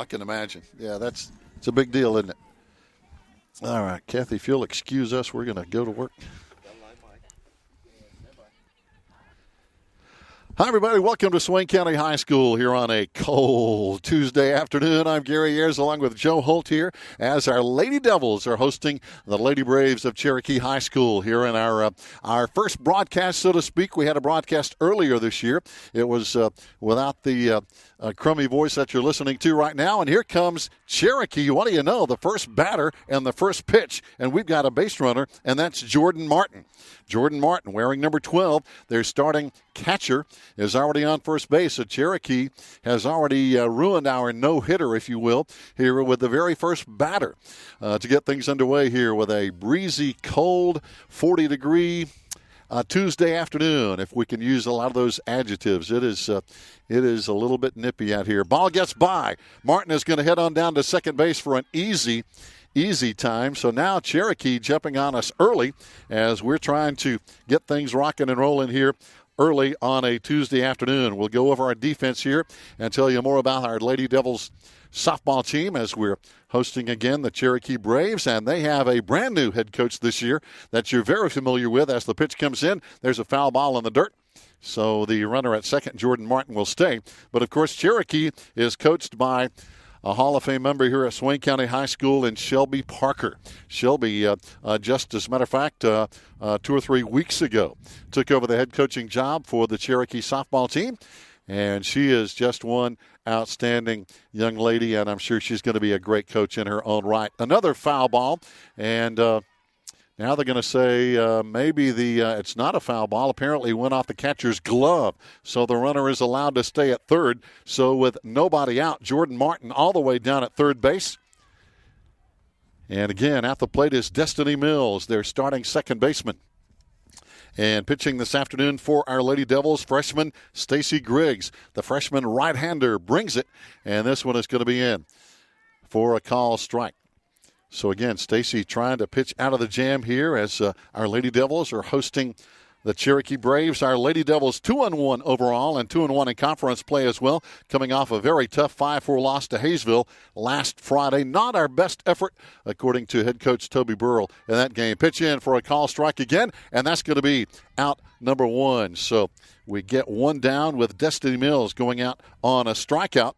I can imagine. Yeah, it's a big deal, isn't it? All right, Kathy, if you'll excuse us, we're going to go to work. Hi, everybody. Welcome to Swain County High School here on a cold Tuesday afternoon. I'm Gary Ayers along with Joe Holt here as our Lady Devils are hosting the Lady Braves of Cherokee High School here in our first broadcast, so to speak. We had a broadcast earlier this year. It was without the crummy voice that you're listening to right now. And here comes Cherokee. What do you know? The first batter and the first pitch. And we've got a base runner, and that's Jordan Martin. Jordan Martin wearing number 12. Their starting catcher is already on first base. So Cherokee has already ruined our no-hitter, if you will, here with the very first batter to get things underway here with a breezy, cold, 40-degree Tuesday afternoon, if we can use a lot of those adjectives. It is a little bit nippy out here. Ball gets by. Martin is going to head on down to second base for an easy time. So now Cherokee jumping on us early as we're trying to get things rocking and rolling here early on a Tuesday afternoon. We'll go over our defense here and tell you more about our Lady Devils softball team as we're hosting again the Cherokee Braves, and they have a brand new head coach this year that you're very familiar with. As the pitch comes in, there's a foul ball in the dirt. So the runner at second, Jordan Martin, will stay. But, of course, Cherokee is coached by a Hall of Fame member here at Swain County High School in Shelby Parker. Shelby, just as a matter of fact, 2 or 3 weeks ago, took over the head coaching job for the Cherokee softball team. And she is just one outstanding young lady, and I'm sure she's going to be a great coach in her own right. Another foul ball, and now they're going to say maybe it's not a foul ball. Apparently went off the catcher's glove, so the runner is allowed to stay at third. So with nobody out, Jordan Martin all the way down at third base. And again, at the plate is Destiny Mills, their starting second baseman. And pitching this afternoon for our Lady Devils, freshman Stacy Griggs. The freshman right-hander brings it, and this one is going to be in for a call strike. So again, Stacy trying to pitch out of the jam here as our Lady Devils are hosting the Cherokee Braves. Our Lady Devils 2-1 overall and 2-1 in conference play as well, coming off a very tough 5-4 loss to Hayesville last Friday. Not our best effort, according to head coach Toby Burrell in that game. Pitch in for a call strike again, and that's going to be out number one. So we get one down with Destiny Mills going out on a strikeout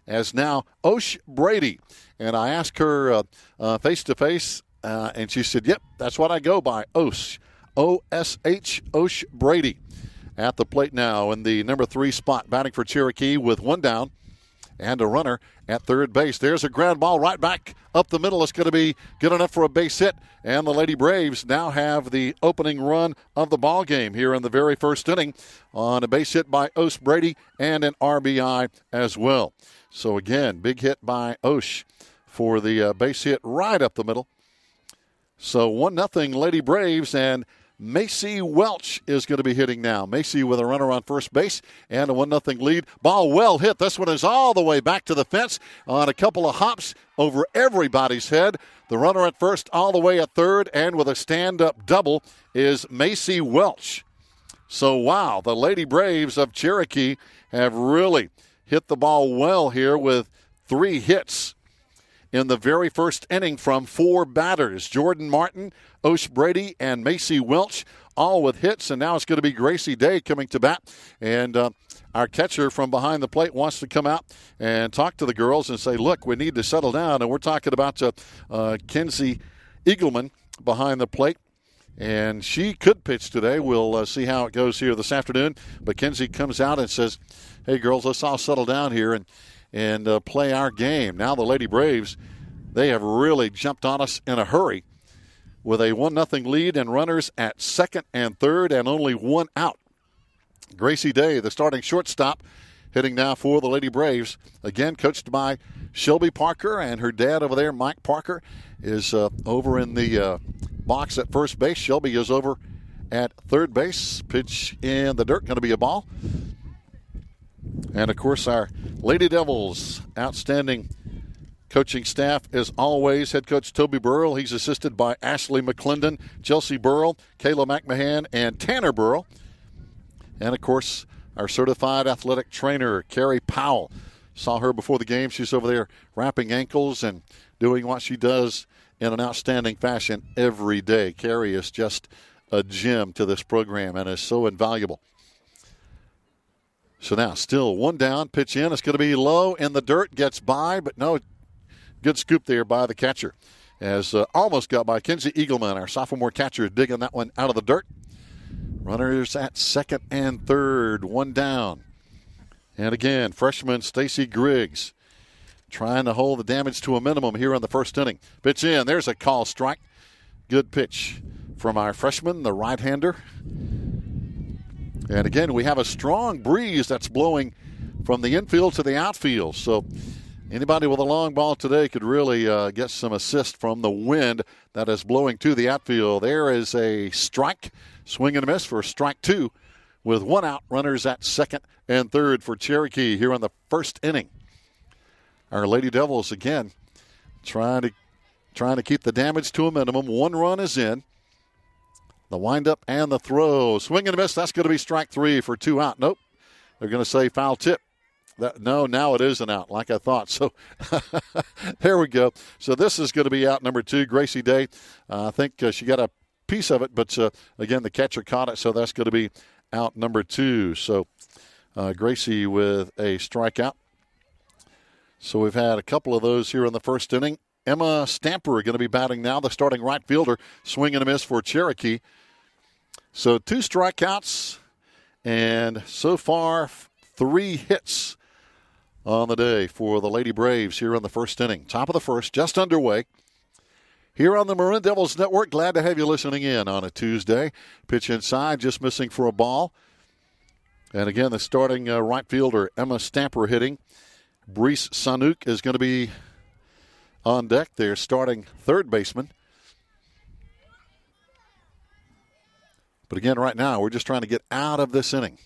as now Osh Brady. And I asked her face-to-face, and she said, yep, that's what I go by, Osh. O-S-H, Osh Brady at the plate now in the number 3 spot, batting for Cherokee with one down and a runner at third base. There's a ground ball right back up the middle. It's going to be good enough for a base hit, and the Lady Braves now have the opening run of the ball game here in the very first inning on a base hit by Osh Brady and an RBI as well. So again, big hit by Osh for the base hit right up the middle. So 1-0 Lady Braves, and Macy Welch is going to be hitting now. Macy with a runner on first base and a 1-0 lead. Ball well hit. This one is all the way back to the fence on a couple of hops over everybody's head. The runner at first all the way at third, and with a stand-up double is Macy Welch. So, wow, the Lady Braves of Cherokee have really hit the ball well here with 3 hits in the very first inning from 4 batters. Jordan Martin, Osh Brady, and Macy Welch, all with hits. And now it's going to be Gracie Day coming to bat. And our catcher from behind the plate wants to come out and talk to the girls and say, look, we need to settle down. And we're talking about Kenzie Eagleman behind the plate. And she could pitch today. We'll see how it goes here this afternoon. But Kenzie comes out and says, hey, girls, let's all settle down here and play our game. Now the Lady Braves, they have really jumped on us in a hurry with a 1-0 lead and runners at second and third and only one out. Gracie Day, the starting shortstop, hitting now for the Lady Braves. Again, coached by Shelby Parker, and her dad over there, Mike Parker, is over in the box at first base. Shelby is over at third base. Pitch in the dirt, going to be a ball. And, of course, our Lady Devils, outstanding coaching staff as always. Head coach Toby Burrell. He's assisted by Ashley McClendon, Chelsea Burrell, Kayla McMahon, and Tanner Burrell. And, of course, our certified athletic trainer, Carrie Powell. saw her before the game. She's over there wrapping ankles and doing what she does in an outstanding fashion every day. Carrie is just a gem to this program and is so invaluable. So now still one down, pitch in. It's going to be low in the dirt, gets by, but no, good scoop there by the catcher. As almost got by Kinsey Eagleman, our sophomore catcher, digging that one out of the dirt. Runners at second and third, one down. And again, freshman Stacy Griggs trying to hold the damage to a minimum here in the first inning. Pitch in, there's a call strike. Good pitch from our freshman, the right-hander. And again, we have a strong breeze that's blowing from the infield to the outfield. So anybody with a long ball today could really get some assist from the wind that is blowing to the outfield. There is a strike. Swing and a miss for strike two with one out. Runners at second and third for Cherokee here in the first inning. Our Lady Devils again trying to keep the damage to a minimum. One run is in. The windup and the throw. Swing and a miss. That's going to be strike three for two out. Nope. They're going to say foul tip. No, now it is an out, like I thought. So there we go. So this is going to be out number two. Gracie Day, I think she got a piece of it, but again, the catcher caught it, so that's going to be out number two. So Gracie with a strikeout. So we've had a couple of those here in the first inning. Emma Stamper going to be batting now, the starting right fielder. Swing and a miss for Cherokee. So two strikeouts, and so far 3 hits on the day for the Lady Braves here in the first inning. Top of the first, just underway. Here on the Maroon Devils Network, glad to have you listening in on a Tuesday. Pitch inside, just missing for a ball. And again, the starting right fielder, Emma Stamper, hitting. Brees Sanook is going to be on deck. They're starting third baseman. But again, right now, we're just trying to get out of this inning.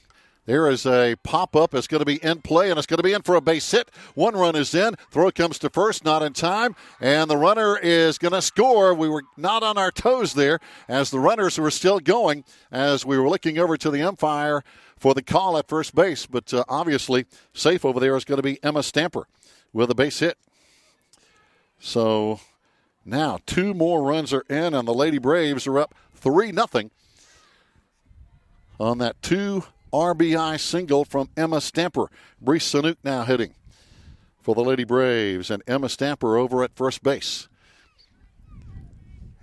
There is a pop-up. It's going to be in play, and it's going to be in for a base hit. One run is in. Throw comes to first, not in time. And the runner is going to score. We were not on our toes there as the runners were still going as we were looking over to the umpire for the call at first base. But obviously, safe over there is going to be Emma Stamper with a base hit. So now 2 more runs are in, and the Lady Braves are up 3-0 on that 2 RBI single from Emma Stamper. Brees Sanook now hitting for the Lady Braves, and Emma Stamper over at first base.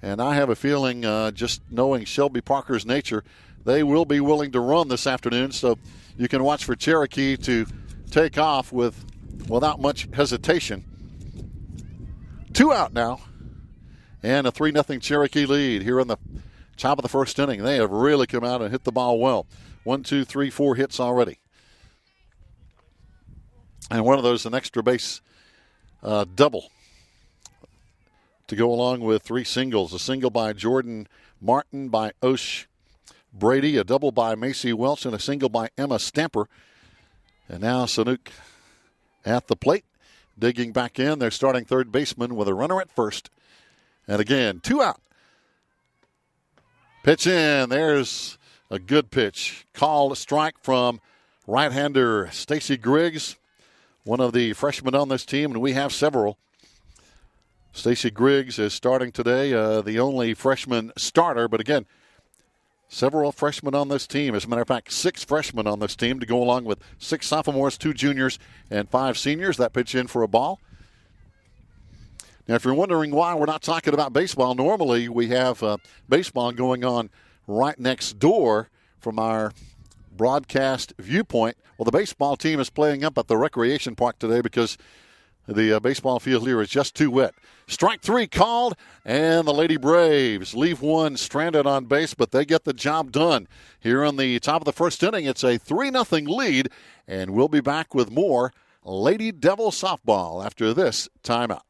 And I have a feeling, just knowing Shelby Parker's nature, they will be willing to run this afternoon, so you can watch for Cherokee to take off without much hesitation. 2 out now, and a 3-0 Cherokee lead here in the top of the first inning. They have really come out and hit the ball well. 1, 2, 3, 4 hits already. And one of those, an extra base double to go along with 3 singles. A single by Jordan Martin, by Osh Brady, a double by Macy Welch, and a single by Emma Stamper. And now Sanook at the plate, digging back in. They're starting third baseman with a runner at first. And again, 2 out. Pitch in. There's a good pitch. Called a strike from right-hander Stacy Griggs, one of the freshmen on this team, and we have several. Stacy Griggs is starting today, the only freshman starter, but again, several freshmen on this team. As a matter of fact, 6 freshmen on this team to go along with 6 sophomores, 2 juniors, and 5 seniors. That pitch in for a ball. Now, if you're wondering why we're not talking about baseball, normally we have baseball going on right next door from our broadcast viewpoint. Well, the baseball team is playing up at the recreation park today because the baseball field here is just too wet. Strike 3 called, and the Lady Braves leave one stranded on base, but they get the job done. Here on the top of the first inning, it's a 3-0 lead, and we'll be back with more Lady Devil softball after this timeout.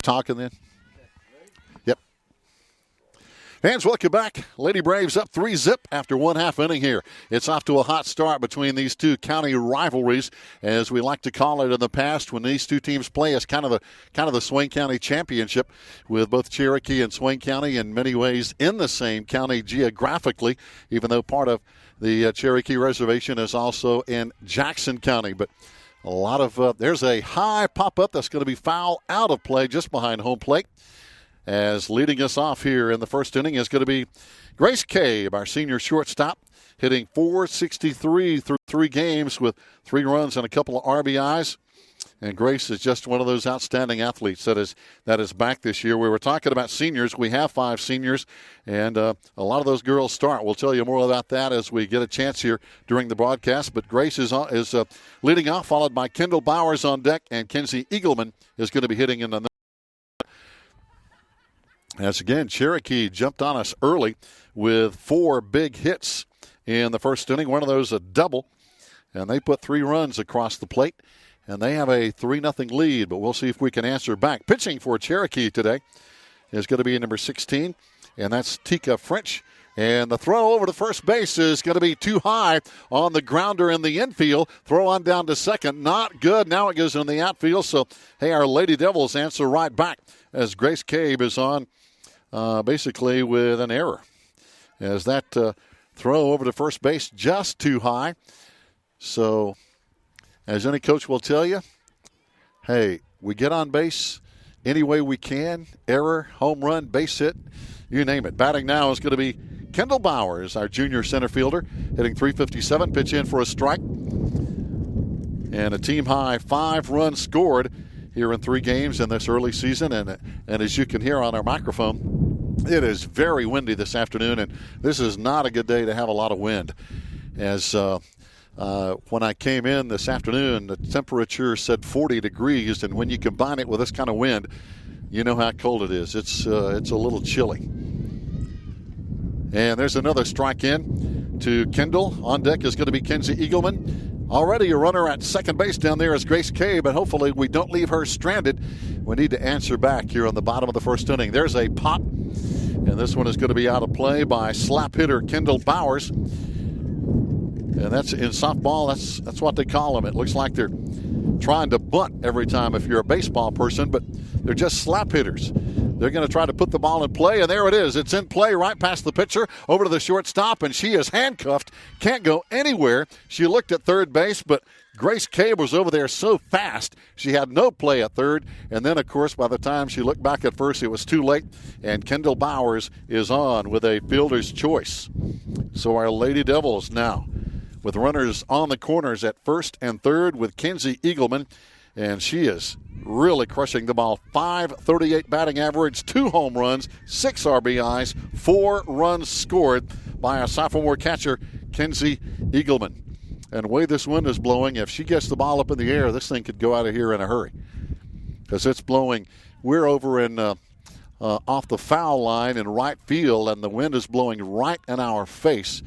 talking then? Yep. Fans, welcome back. Lady Braves up 3-0 after 1/2 inning here. It's off to a hot start between these two county rivalries, as we like to call it in the past, when these two teams play as kind of the Swain County Championship, with both Cherokee and Swain County in many ways in the same county geographically, even though part of the Cherokee Reservation is also in Jackson County. But a lot of there's a high pop-up that's going to be foul out of play just behind home plate. As leading us off here in the first inning is going to be Grace Cabe, our senior shortstop, hitting .463 through 3 games with 3 runs and a couple of RBIs. And Grace is just one of those outstanding athletes that is back this year. We were talking about seniors. We have 5 seniors, and a lot of those girls start. We'll tell you more about that as we get a chance here during the broadcast. But Grace is leading off, followed by Kendall Bowers on deck, and Kenzie Eagleman is going to be hitting in the. As again, Cherokee jumped on us early with 4 big hits in the first inning. One of those a double, and they put 3 runs across the plate, and they have a 3-0 lead, but we'll see if we can answer back. Pitching for Cherokee today is going to be number 16, and that's Tika French. And the throw over to first base is going to be too high on the grounder in the infield. Throw on down to second. Not good. Now it goes in the outfield. So, hey, our Lady Devils answer right back as Grace Cabe is on basically with an error. As that throw over to first base just too high. So, as any coach will tell you, hey, we get on base any way we can. Error, home run, base hit, you name it. Batting now is going to be Kendall Bowers, our junior center fielder, hitting .357, pitch in for a strike. And a team-high 5 runs scored here in 3 games in this early season. And as you can hear on our microphone, it is very windy this afternoon, and this is not a good day to have a lot of wind. As when I came in this afternoon, the temperature said 40 degrees, and when you combine it with this kind of wind, you know how cold it is. It's a little chilly. And there's another strike in to Kendall. On deck is going to be Kenzie Eagleman. Already a runner at second base down there is Grace Cabe, but hopefully we don't leave her stranded. We need to answer back here on the bottom of the first inning. There's a pop, and this one is going to be out of play by slap hitter Kendall Bowers. And that's in softball, that's what they call them. It looks like they're trying to bunt every time if you're a baseball person, but they're just slap hitters. They're going to try to put the ball in play, and there it is. It's in play right past the pitcher, over to the shortstop, and she is handcuffed. Can't go anywhere. She looked at third base, but Grace Cabe was over there so fast, she had no play at third. And then, of course, by the time she looked back at first, it was too late, and Kendall Bowers is on with a fielder's choice. So our Lady Devils now with runners on the corners at first and third with Kenzie Eagleman, and she is really crushing the ball. .538 batting average, 2 home runs, 6 RBIs, 4 runs scored by a sophomore catcher, Kenzie Eagleman. And the way this wind is blowing, if she gets the ball up in the air, this thing could go out of here in a hurry, because it's blowing. We're over in off the foul line in right field, and the wind is blowing right in our face.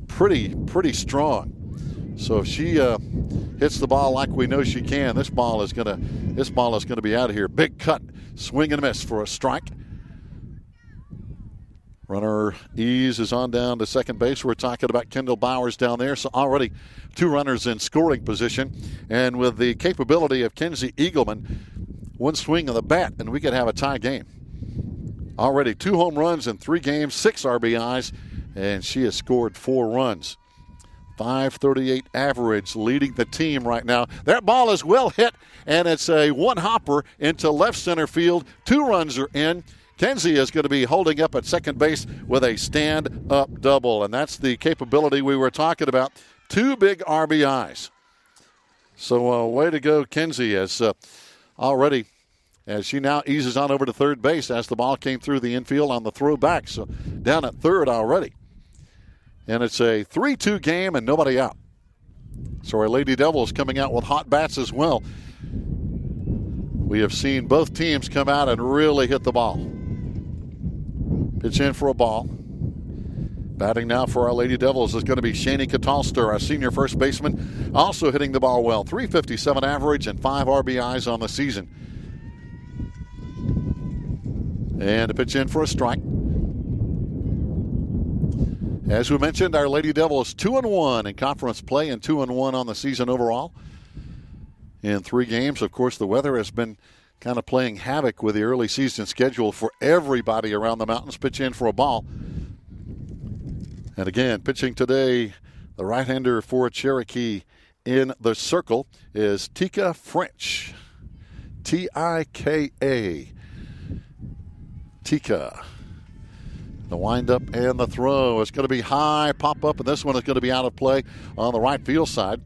Pretty strong. So if she hits the ball like we know she can, this ball is gonna be out of here. Big cut, swing and a miss for a strike. Runner Ease is on down to second base. We're talking about Kendall Bowers down there. So already 2 runners in scoring position, and with the capability of Kenzie Eagleman, 1 swing of the bat and we could have a tie game. Already 2 home runs in 3 games, 6 RBIs, and she has scored 4 runs. .538 average, leading the team right now. That ball is well hit, and it's a 1-hopper into left center field. 2 runs are in. Kenzie is going to be holding up at second base with a stand-up double, and that's the capability we were talking about. 2 big RBIs. So way to go, Kenzie, as already as she now eases on over to third base as the ball came through the infield on the throwback. So down at third already. And it's a 3-2 game and nobody out. So our Lady Devils coming out with hot bats as well. We have seen both teams come out and really hit the ball. Pitch in for a ball. Batting now for our Lady Devils is going to be Shani Catalster, our senior first baseman, also hitting the ball well. .357 average and 5 RBIs on the season. And a pitch in for a strike. As we mentioned, our Lady Devils 2-1 in conference play and 2-1 on the season overall. In 3 games, of course, the weather has been kind of playing havoc with the early season schedule for everybody around the mountains. Pitch in for a ball. And again, pitching today, the right-hander for Cherokee in the circle is Tika French. T-I-K-A. Tika. The windup and the throw is going to be high, pop up, and this one is going to be out of play on the right field side,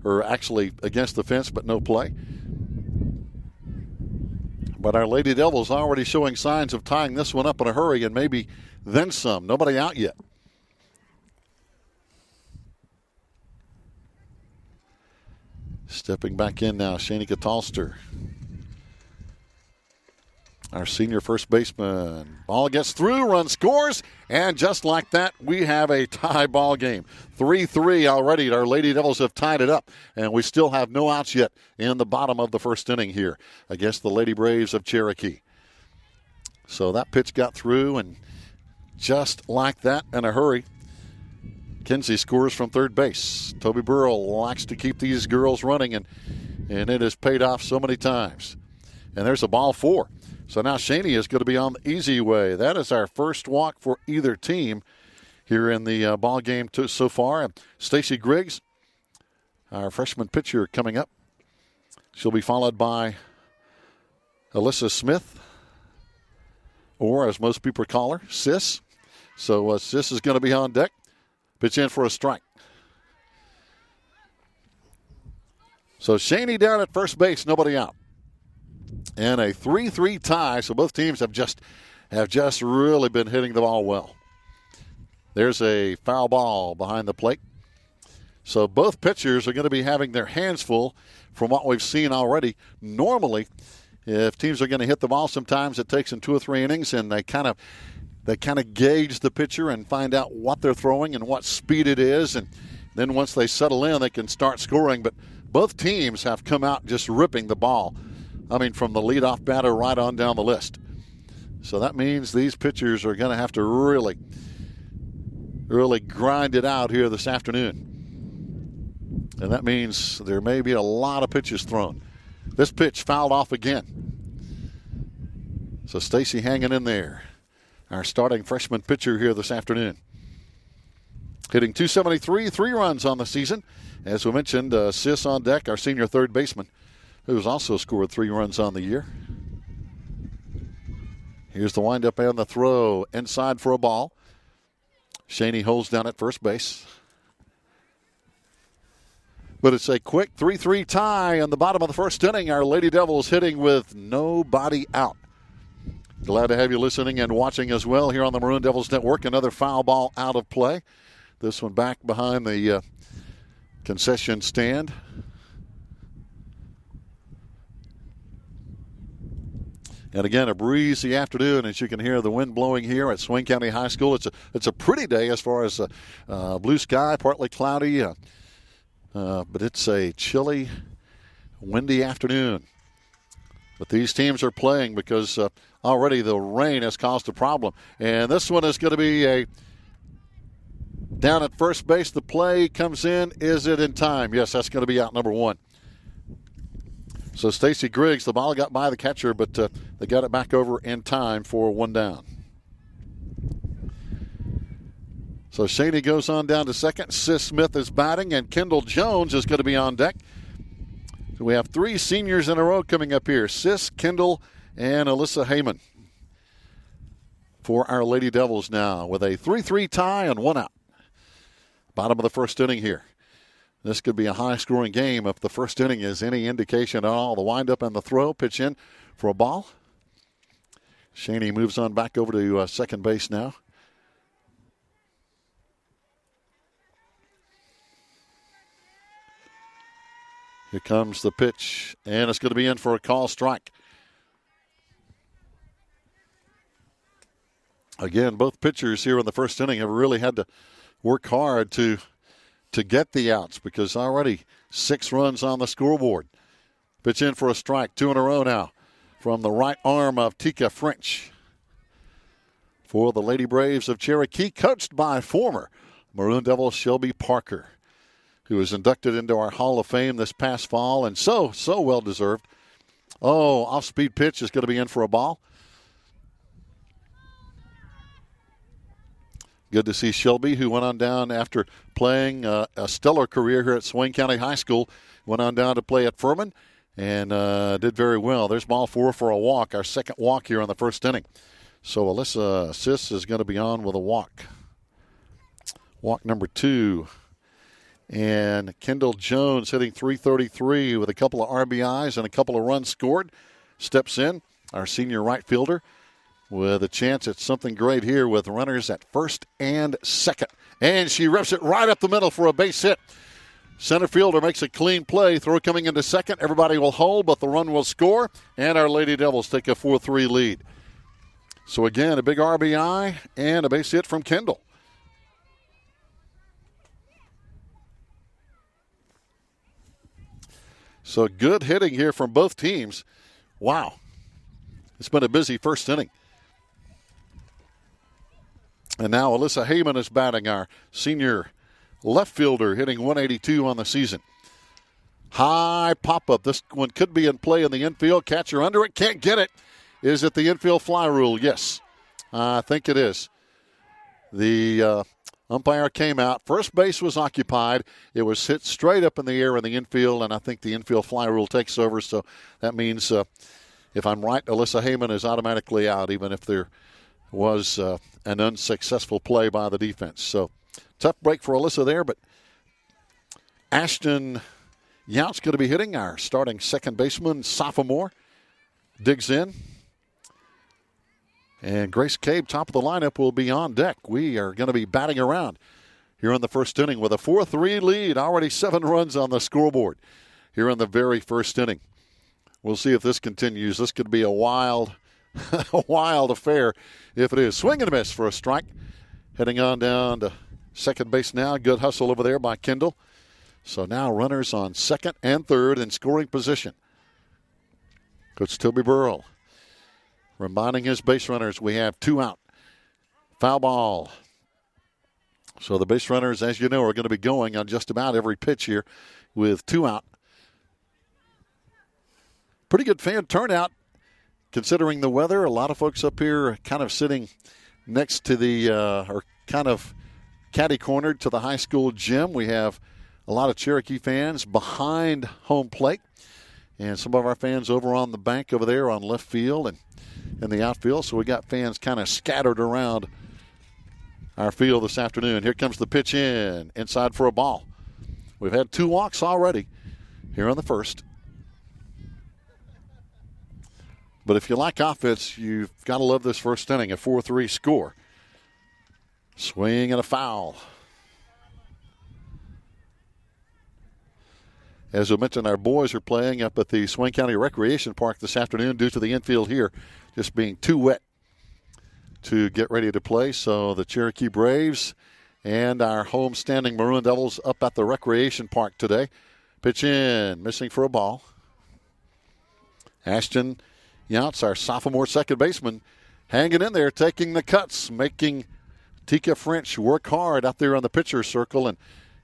or actually against the fence, but no play. But our Lady Devils already showing signs of tying this one up in a hurry and maybe then some. Nobody out yet. Stepping back in now, Shani Catalster, our senior first baseman. Ball gets through, run scores, and just like that, we have a tie ball game. 3-3 already. Our Lady Devils have tied it up, and we still have no outs yet in the bottom of the first inning here against the Lady Braves of Cherokee. So that pitch got through, and just like that, in a hurry, Kinsey scores from third base. Toby Burrell likes to keep these girls running, and it has paid off so many times. And there's a ball 4. So now Shaney is going to be on the easy way. That is our first walk for either team here in the ball game so far. And Stacy Griggs, our freshman pitcher, coming up. She'll be followed by Alyssa Smith, or as most people call her, Sis. So Sis is going to be on deck. Pitch in for a strike. So Shaney down at first base, nobody out. And a 3-3 tie, so both teams have just really been hitting the ball well. There's a foul ball behind the plate. So both pitchers are going to be having their hands full from what we've seen already. Normally, if teams are going to hit the ball, sometimes it takes them 2 or 3 innings, and they kind of gauge the pitcher and find out what they're throwing and what speed it is. And then once they settle in, they can start scoring. But both teams have come out just ripping the ball. I mean, from the leadoff batter right on down the list. So that means these pitchers are going to have to really grind it out here this afternoon. And that means there may be a lot of pitches thrown. This pitch fouled off again. So Stacy hanging in there. Our starting freshman pitcher here this afternoon. Hitting .273, 3 runs on the season. As we mentioned, Sis on deck, our senior third baseman, who's also scored 3 runs on the year. Here's the windup and the throw. Inside for a ball. Shaney holds down at first base. But it's a quick 3-3 tie in the bottom of the first inning. Our Lady Devils hitting with nobody out. Glad to have you listening and watching as well here on the Maroon Devils Network. Another foul ball out of play. This one back behind the concession stand. And again, a breezy afternoon, as you can hear the wind blowing here at Swain County High School. It's a pretty day as far as blue sky, partly cloudy, but it's a chilly, windy afternoon. But these teams are playing because already the rain has caused a problem. And this one is going to be down at first base. The play comes in. Is it in time? Yes, that's going to be out number 1. So Stacy Griggs, the ball got by the catcher, but they got it back over in time for 1 down. So Shaney goes on down to second. Sis Smith is batting, and Kendall Jones is going to be on deck. So we have 3 seniors in a row coming up here. Sis, Kendall, and Alyssa Heyman for our Lady Devils now with a 3-3 tie and 1 out. Bottom of the first inning here. This could be a high-scoring game if the first inning is any indication at all. The windup and the throw, pitch in for a ball. Shaney moves on back over to second base now. Here comes the pitch, and it's going to be in for a call strike. Again, both pitchers here in the first inning have really had to work hard to get the outs because already 6 runs on the scoreboard. Pitch in for a strike, 2 in a row now from the right arm of Tika French. for the Lady Braves of Cherokee, coached by former Maroon Devil Shelby Parker, who was inducted into our Hall of Fame this past fall, and so well-deserved. Oh, off-speed pitch is going to be in for a ball. Good to see Shelby, who went on down after playing a stellar career here at Swain County High School, went on down to play at Furman and did very well. There's ball 4 for a walk, our second walk here in the first inning. So Alyssa Sis is going to be on with a walk. Walk number 2. And Kendall Jones hitting .333 with a couple of RBIs and a couple of runs scored. Steps in, our senior right fielder, with a chance at something great here with runners at first and second. And she rips it right up the middle for a base hit. Center fielder makes a clean play. Throw coming into second. Everybody will hold, but the run will score. And our Lady Devils take a 4-3 lead. So again, a big RBI and a base hit from Kendall. So good hitting here from both teams. Wow. It's been a busy first inning. And now Alyssa Heyman is batting, our senior left fielder, hitting .182 on the season. High pop-up. This one could be in play in the infield. Catcher under it. Can't get it. Is it the infield fly rule? Yes. I think it is. The umpire came out. First base was occupied. It was hit straight up in the air in the infield, and I think the infield fly rule takes over. So that means, if I'm right, Alyssa Heyman is automatically out, even if there was an unsuccessful play by the defense. So tough break for Alyssa there, but Ashton Yount's going to be hitting, our starting second baseman, sophomore. Digs in. And Grace Cabe, top of the lineup, will be on deck. We are going to be batting around here in the first inning with a 4-3 lead. Already 7 runs on the scoreboard here in the very first inning. We'll see if this continues. This could be a wild affair if it is. Swing and a miss for a strike. Heading on down to second base now. Good hustle over there by Kendall. So now runners on second and third in scoring position. Coach Toby Burrell reminding his base runners we have 2 out. Foul ball. So the base runners, as you know, are going to be going on just about every pitch here with 2 out. Pretty good fan turnout considering the weather. A lot of folks up here kind of sitting next to the, or kind of catty-cornered to the high school gym. We have a lot of Cherokee fans behind home plate. And some of our fans over on the bank over there on left field and in the outfield. So we got fans kind of scattered around our field this afternoon. Here comes the pitch in. Inside for a ball. We've had 2 walks already here on the first. But if you like offense, you've got to love this first inning, a 4-3 score. Swing and a foul. As we mentioned, our boys are playing up at the Swain County Recreation Park this afternoon due to the infield here just being too wet to get ready to play. So the Cherokee Braves and our home-standing Maroon Devils up at the Recreation Park today. Pitch in, missing for a ball. Ashton Yount's our sophomore second baseman, hanging in there, taking the cuts, making Tika French work hard out there on the pitcher circle, and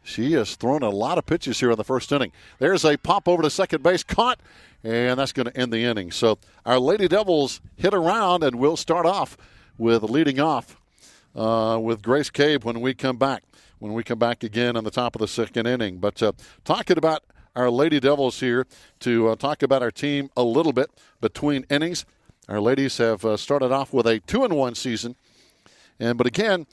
she has thrown a lot of pitches here in the first inning. There's a pop over to second base, caught, and that's going to end the inning. So our Lady Devils hit around, and we'll start off with leading off with Grace Cabe when we come back. When we come back again on the top of the second inning. But talking about our Lady Devils here to talk about our team a little bit between innings. Our ladies have started off with a 2-1 season. But again,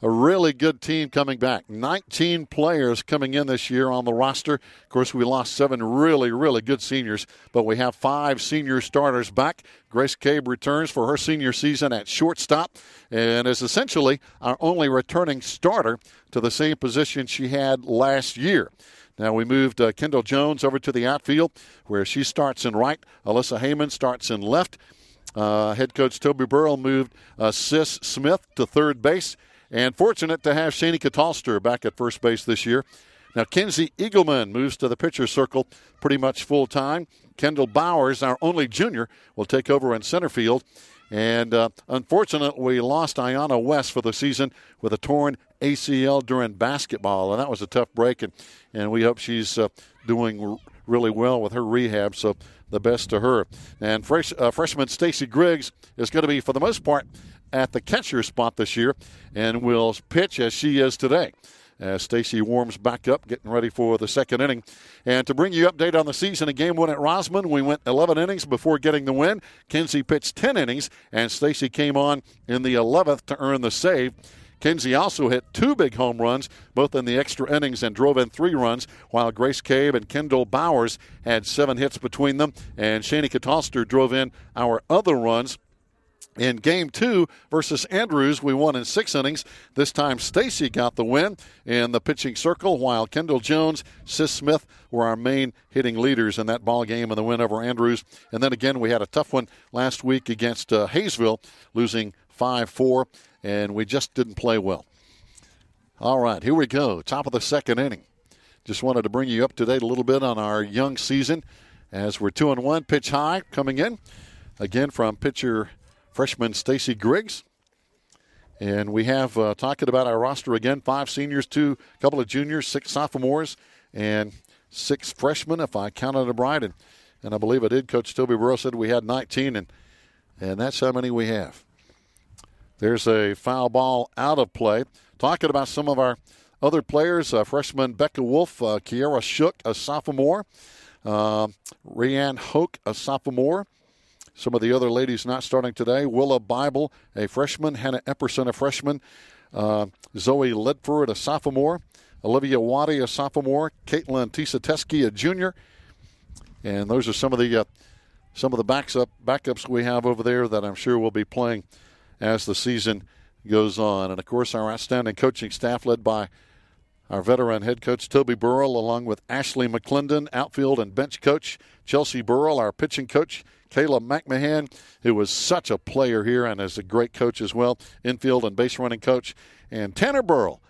a really good team coming back. 19 players coming in this year on the roster. Of course, we lost 7 really, really good seniors, but we have 5 senior starters back. Grace Cabe returns for her senior season at shortstop and is essentially our only returning starter to the same position she had last year. Now we moved Kendall Jones over to the outfield where she starts in right. Alyssa Heyman starts in left. Head coach Toby Burrell moved Sis Smith to third base. And fortunate to have Shani Catalster back at first base this year. Now, Kenzie Eagleman moves to the pitcher circle pretty much full time. Kendall Bowers, our only junior, will take over in center field. And unfortunately, we lost Ayanna West for the season with a torn ACL during basketball, and that was a tough break, and we hope she's doing really well with her rehab, so the best to her. And freshman Stacy Griggs is going to be, for the most part, at the catcher spot this year and will pitch as she is today, as Stacy warms back up, getting ready for the second inning. And to bring you update on the season, a game 1 at Rosman, we went 11 innings before getting the win. Kinsey pitched 10 innings, and Stacy came on in the 11th to earn the save. Kinsey also hit 2 big home runs, both in the extra innings, and drove in 3 runs, while Grace Cabe and Kendall Bowers had 7 hits between them, and Shani Catalster drove in our other runs. In Game 2 versus Andrews, we won in 6 innings. This time, Stacy got the win in the pitching circle, while Kendall Jones, Sis Smith were our main hitting leaders in that ball game and the win over Andrews. And then again, we had a tough one last week against Hayesville, losing 5-4, and we just didn't play well. All right, here we go. Top of the second inning. Just wanted to bring you up to date a little bit on our young season as we're 2-1. Pitch high coming in. Again from pitcher freshman Stacy Griggs. And we have talking about our roster again, 5 seniors, 2 couple of juniors, 6 sophomores, and 6 freshmen, if I counted them right. And I believe I did. Coach Toby Burrow said we had 19, and that's how many we have. There's a foul ball out of play. Talking about some of our other players, freshman Becca Wolf, Kiara Shook, a sophomore, Rianne Hoke, a sophomore. Some of the other ladies not starting today, Willa Bible, a freshman, Hannah Epperson, a freshman, Zoe Ledford, a sophomore, Olivia Waddy, a sophomore, Caitlin Tisateski, a junior. And those are some of the backups we have over there that I'm sure will be playing as the season goes on. And, of course, our outstanding coaching staff led by our veteran head coach Toby Burrell, along with Ashley McClendon, outfield and bench coach, Chelsea Burrell, our pitching coach, Kayla McMahon, who was such a player here and is a great coach as well, infield and base running coach, and Tanner Burrell,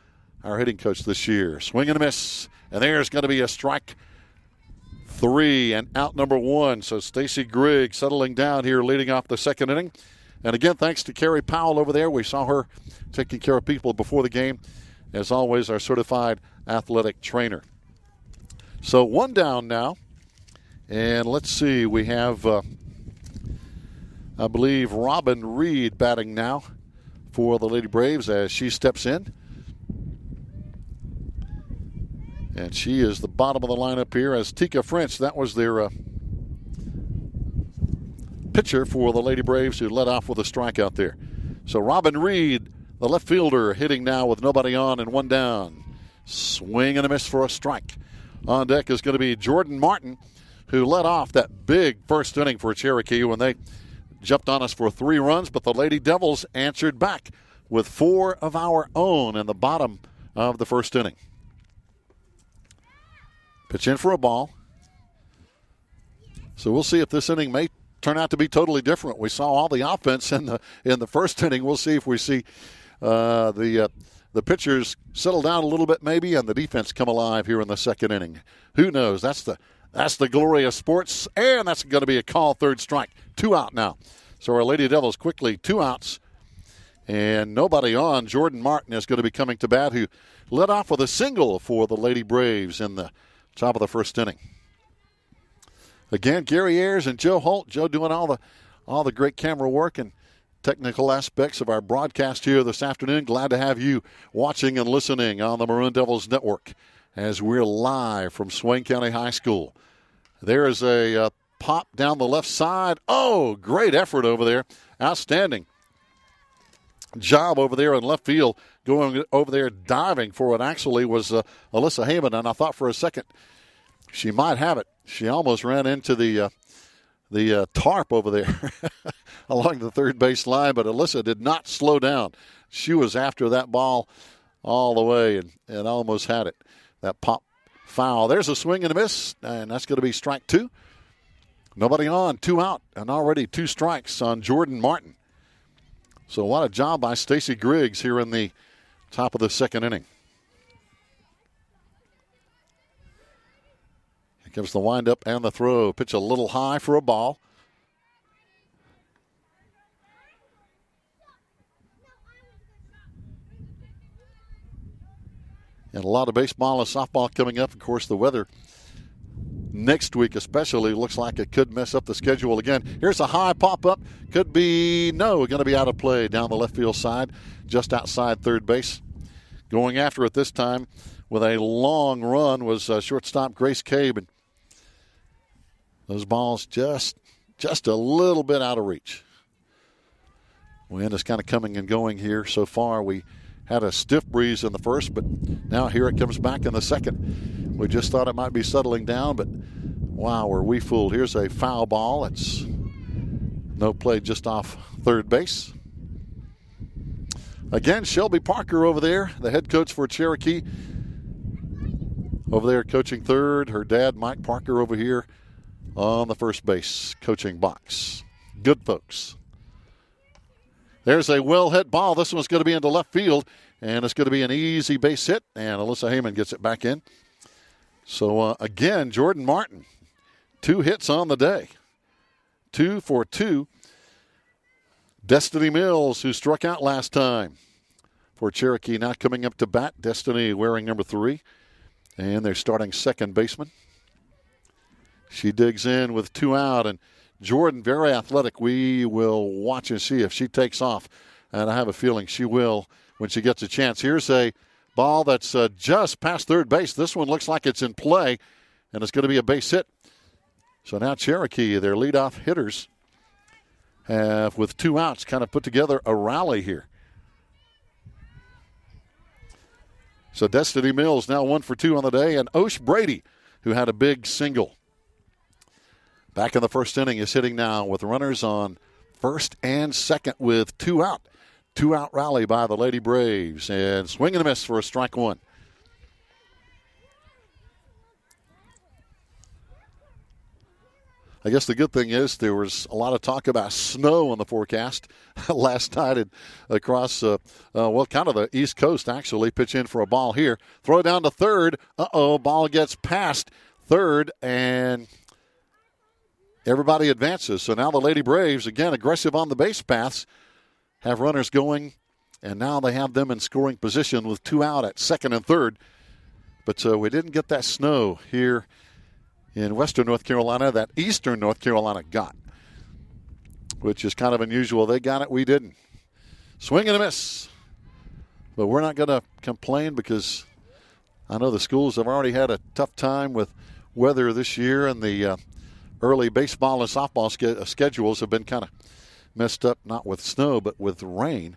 our hitting coach this year. Swing and a miss, and there's going to be a strike 3 and out number 1. So Stacy Griggs settling down here, leading off the second inning. And again, thanks to Carrie Powell over there. We saw her taking care of people before the game. As always, our certified athletic trainer. So 1 down now. And let's see, we have, I believe, Robin Reed batting now for the Lady Braves as she steps in. And she is the bottom of the lineup here as Tika French. That was their pitcher for the Lady Braves who led off with a strikeout there. So Robin Reed, the left fielder, hitting now with nobody on and 1 down. Swing and a miss for a strike. On deck is going to be Jordan Martin, who led off that big first inning for Cherokee when they jumped on us for 3 runs, but the Lady Devils answered back with 4 of our own in the bottom of the first inning. Pitch in for a ball. So we'll see if this inning may turn out to be totally different. We saw all the offense in the first inning. We'll see if we see the pitchers settle down a little bit maybe, and the defense come alive here in the second inning. Who knows? That's the glory of sports, and that's going to be a call, 3rd strike. 2 out now. So our Lady Devils quickly 2 outs, and nobody on. Jordan Martin is going to be coming to bat, who led off with a single for the Lady Braves in the top of the first inning. Again, Gary Ayers and Joe Holt. Joe doing all the great camera work and technical aspects of our broadcast here this afternoon. Glad to have you watching and listening on the Maroon Devils Network as we're live from Swain County High School. There is a pop down the left side. Oh, great effort over there. Outstanding job over there in left field, going over there diving for what actually was Alyssa Heyman, and I thought for a second she might have it. She almost ran into the tarp over there along the third base line, but Alyssa did not slow down. She was after that ball all the way and almost had it. That pop foul. There's a swing and a miss, and that's going to be strike 2. Nobody on, 2 out, and already 2 strikes on Jordan Martin. So what a job by Stacy Griggs here in the top of the second inning. Here comes the windup and the throw. Pitch a little high for a ball. And a lot of baseball and softball coming up. Of course, the weather next week especially looks like it could mess up the schedule again. Here's a high pop-up. Could be, no, going to be out of play down the left field side, just outside third base. Going after it this time with a long run was shortstop Grace Cabe. And those balls just a little bit out of reach. Wind is kind of coming and going here so far. We had a stiff breeze in the first, but now here it comes back in the second. We just thought it might be settling down, but wow, were we fooled. Here's a foul ball. It's no play, just off third base. Again, Shelby Parker over there, the head coach for Cherokee. Over there coaching third. Her dad, Mike Parker, over here on the first base coaching box. Good folks. There's a well-hit ball. This one's going to be into left field, and it's going to be an easy base hit, and Alyssa Heyman gets it back in. So, again, Jordan Martin, 2 hits on the day. 2 for 2. Destiny Mills, who struck out last time for Cherokee, now coming up to bat. Destiny wearing number 3, and they're starting second baseman. She digs in with 2 out, and Jordan, very athletic. We will watch and see if she takes off, and I have a feeling she will when she gets a chance. Here's a ball that's just past third base. This one looks like it's in play, and it's going to be a base hit. So now Cherokee, their leadoff hitters, have, with 2 outs, kind of put together a rally here. So Destiny Mills now 1 for 2 on the day, and Osh Brady, who had a big single back in the first inning, is hitting now with runners on first and second with 2 out. 2-out rally by the Lady Braves, and swing and a miss for a strike 1. I guess the good thing is there was a lot of talk about snow on the forecast last night and across, kind of the East Coast, actually. Pitch in for a ball here. Throw it down to third. Ball gets past third, and everybody advances. So now the Lady Braves, again, aggressive on the base paths, have runners going, and now they have them in scoring position with 2 out at second and third. But we didn't get that snow here in western North Carolina that eastern North Carolina got, which is kind of unusual. They got it, we didn't. Swing and a miss. But we're not going to complain because I know the schools have already had a tough time with weather this year, and the early baseball and softball schedules have been kind of messed up, not with snow, but with rain.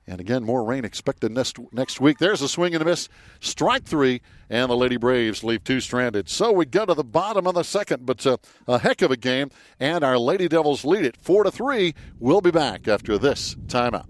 And again, more rain expected next week. There's a swing and a miss. Strike 3, and the Lady Braves leave 2 stranded. So we go to the bottom of the second, but a heck of a game, and our Lady Devils lead it 4-3. We'll be back after this timeout.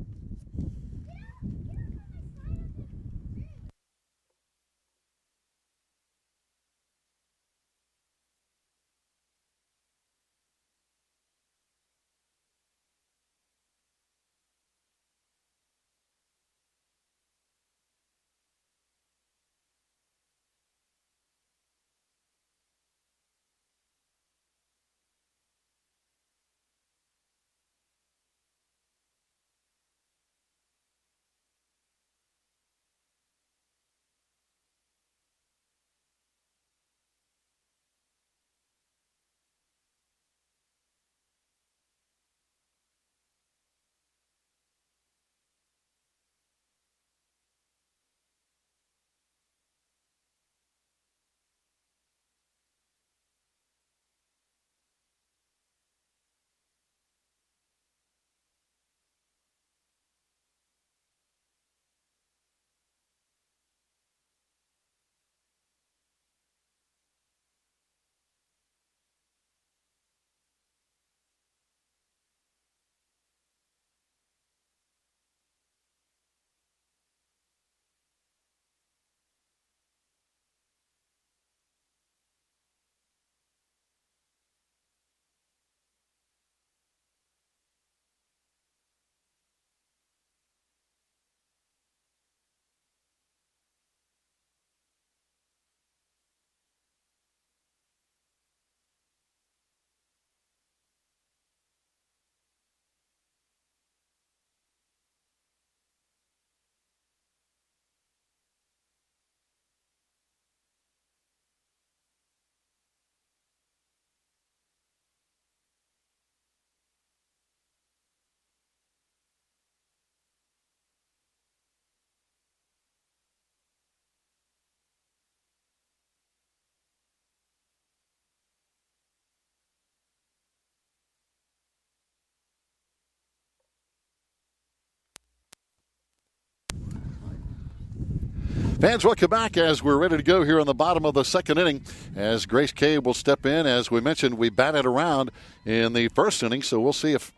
Fans, welcome back as we're ready to go here on the bottom of the second inning as Grace Cave will step in. As we mentioned, we batted around in the first inning, so we'll see if,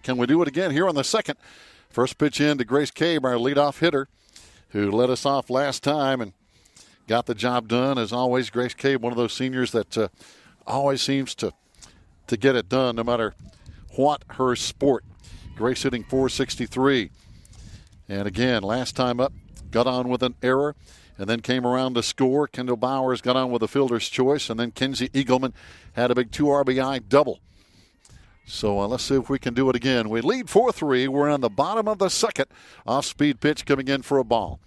can we do it again here on the second? First pitch in to Grace Cave, our leadoff hitter, who led us off last time and got the job done. As always, Grace Cave, one of those seniors that always seems to get it done no matter what her sport. Grace hitting .463. And again, last time up, got on with an error and then came around to score. Kendall Bowers got on with a fielder's choice, and then Kenzie Eagleman had a big 2 RBI double. So let's see if we can do it again. We lead 4-3. We're on the bottom of the second. Off-speed pitch coming in for a ball.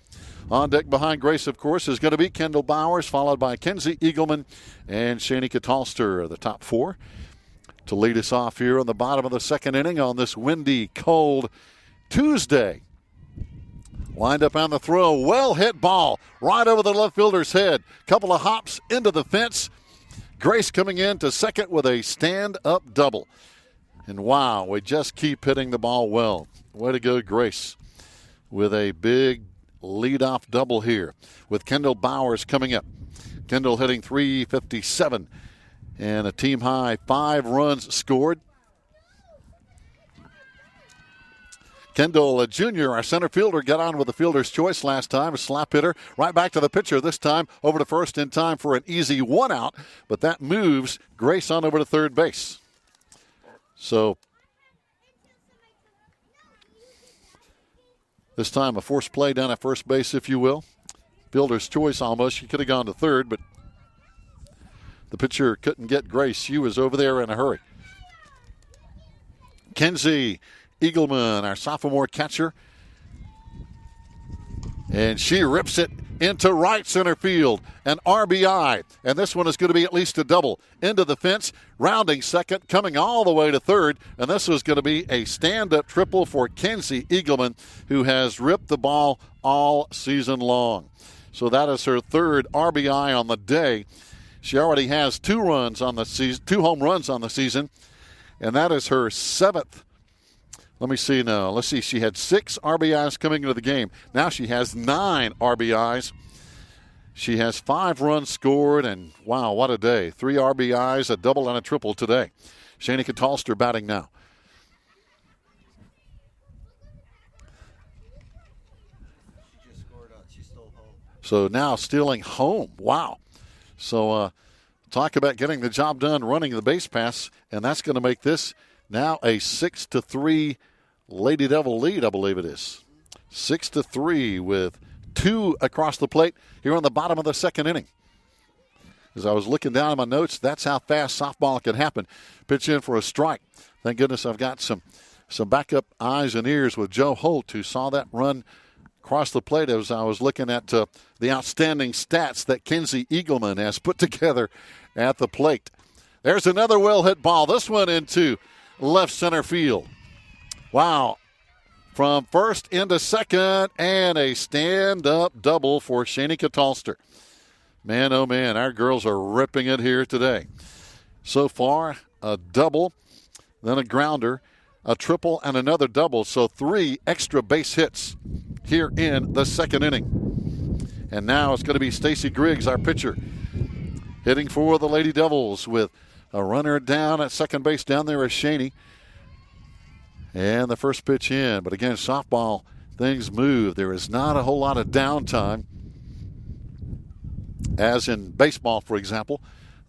On deck behind Grace, of course, is going to be Kendall Bowers, followed by Kenzie Eagleman and Shani Catalster, the top four, to lead us off here on the bottom of the second inning on this windy, cold Tuesday. Wind up on the throw. Well-hit ball right over the left fielder's head. Couple of hops into the fence. Grace coming in to second with a stand-up double. And wow, we just keep hitting the ball well. Way to go, Grace, with a big leadoff double here with Kendall Bowers coming up. Kendall hitting .357 and a team-high 5 runs scored. Kendall, a junior, our center fielder, got on with the fielder's choice last time. A slap hitter right back to the pitcher this time, over to first in time for an easy 1 out. But that moves Grace on over to third base. So this time a forced play down at first base, if you will. Fielder's choice almost. She could have gone to third, but the pitcher couldn't get Grace. She was over there in a hurry. Kenzie Eagleman, our sophomore catcher. And she rips it into right center field. An RBI. And this one is going to be at least a double. Into the fence, rounding second, coming all the way to third. And this was going to be a stand-up triple for Kenzie Eagleman, who has ripped the ball all season long. So that is her third RBI on the day. She already has 2 runs on the season, 2 home runs on the season. And that is her 7th. Let me see now. Let's see. She had 6 RBIs coming into the game. Now she has 9 RBIs. She has 5 runs scored, and wow, what a day. 3 RBIs, a double, and a triple today. Shani Catalster batting now. She just scored. She stole home. So now stealing home. Wow. So talk about getting the job done running the base pass, and that's going to make this now a 6-3 Lady Devil lead, I believe it is. 6-3 with 2 across the plate here on the bottom of the second inning. As I was looking down at my notes, that's how fast softball can happen. Pitch in for a strike. Thank goodness I've got some backup eyes and ears with Joe Holt, who saw that run across the plate as I was looking at the outstanding stats that Kenzie Eagleman has put together at the plate. There's another well-hit ball. This one into left center field. Wow. From first into second, and a stand-up double for Shani Catalster. Man, oh man, our girls are ripping it here today. So far, a double, then a grounder, a triple, and another double. So 3 extra base hits here in the second inning. And now it's going to be Stacy Griggs, our pitcher, hitting for the Lady Devils with a runner down at second base. Down there is Shani. And the first pitch in. But again, softball, things move. There is not a whole lot of downtime, as in baseball, for example,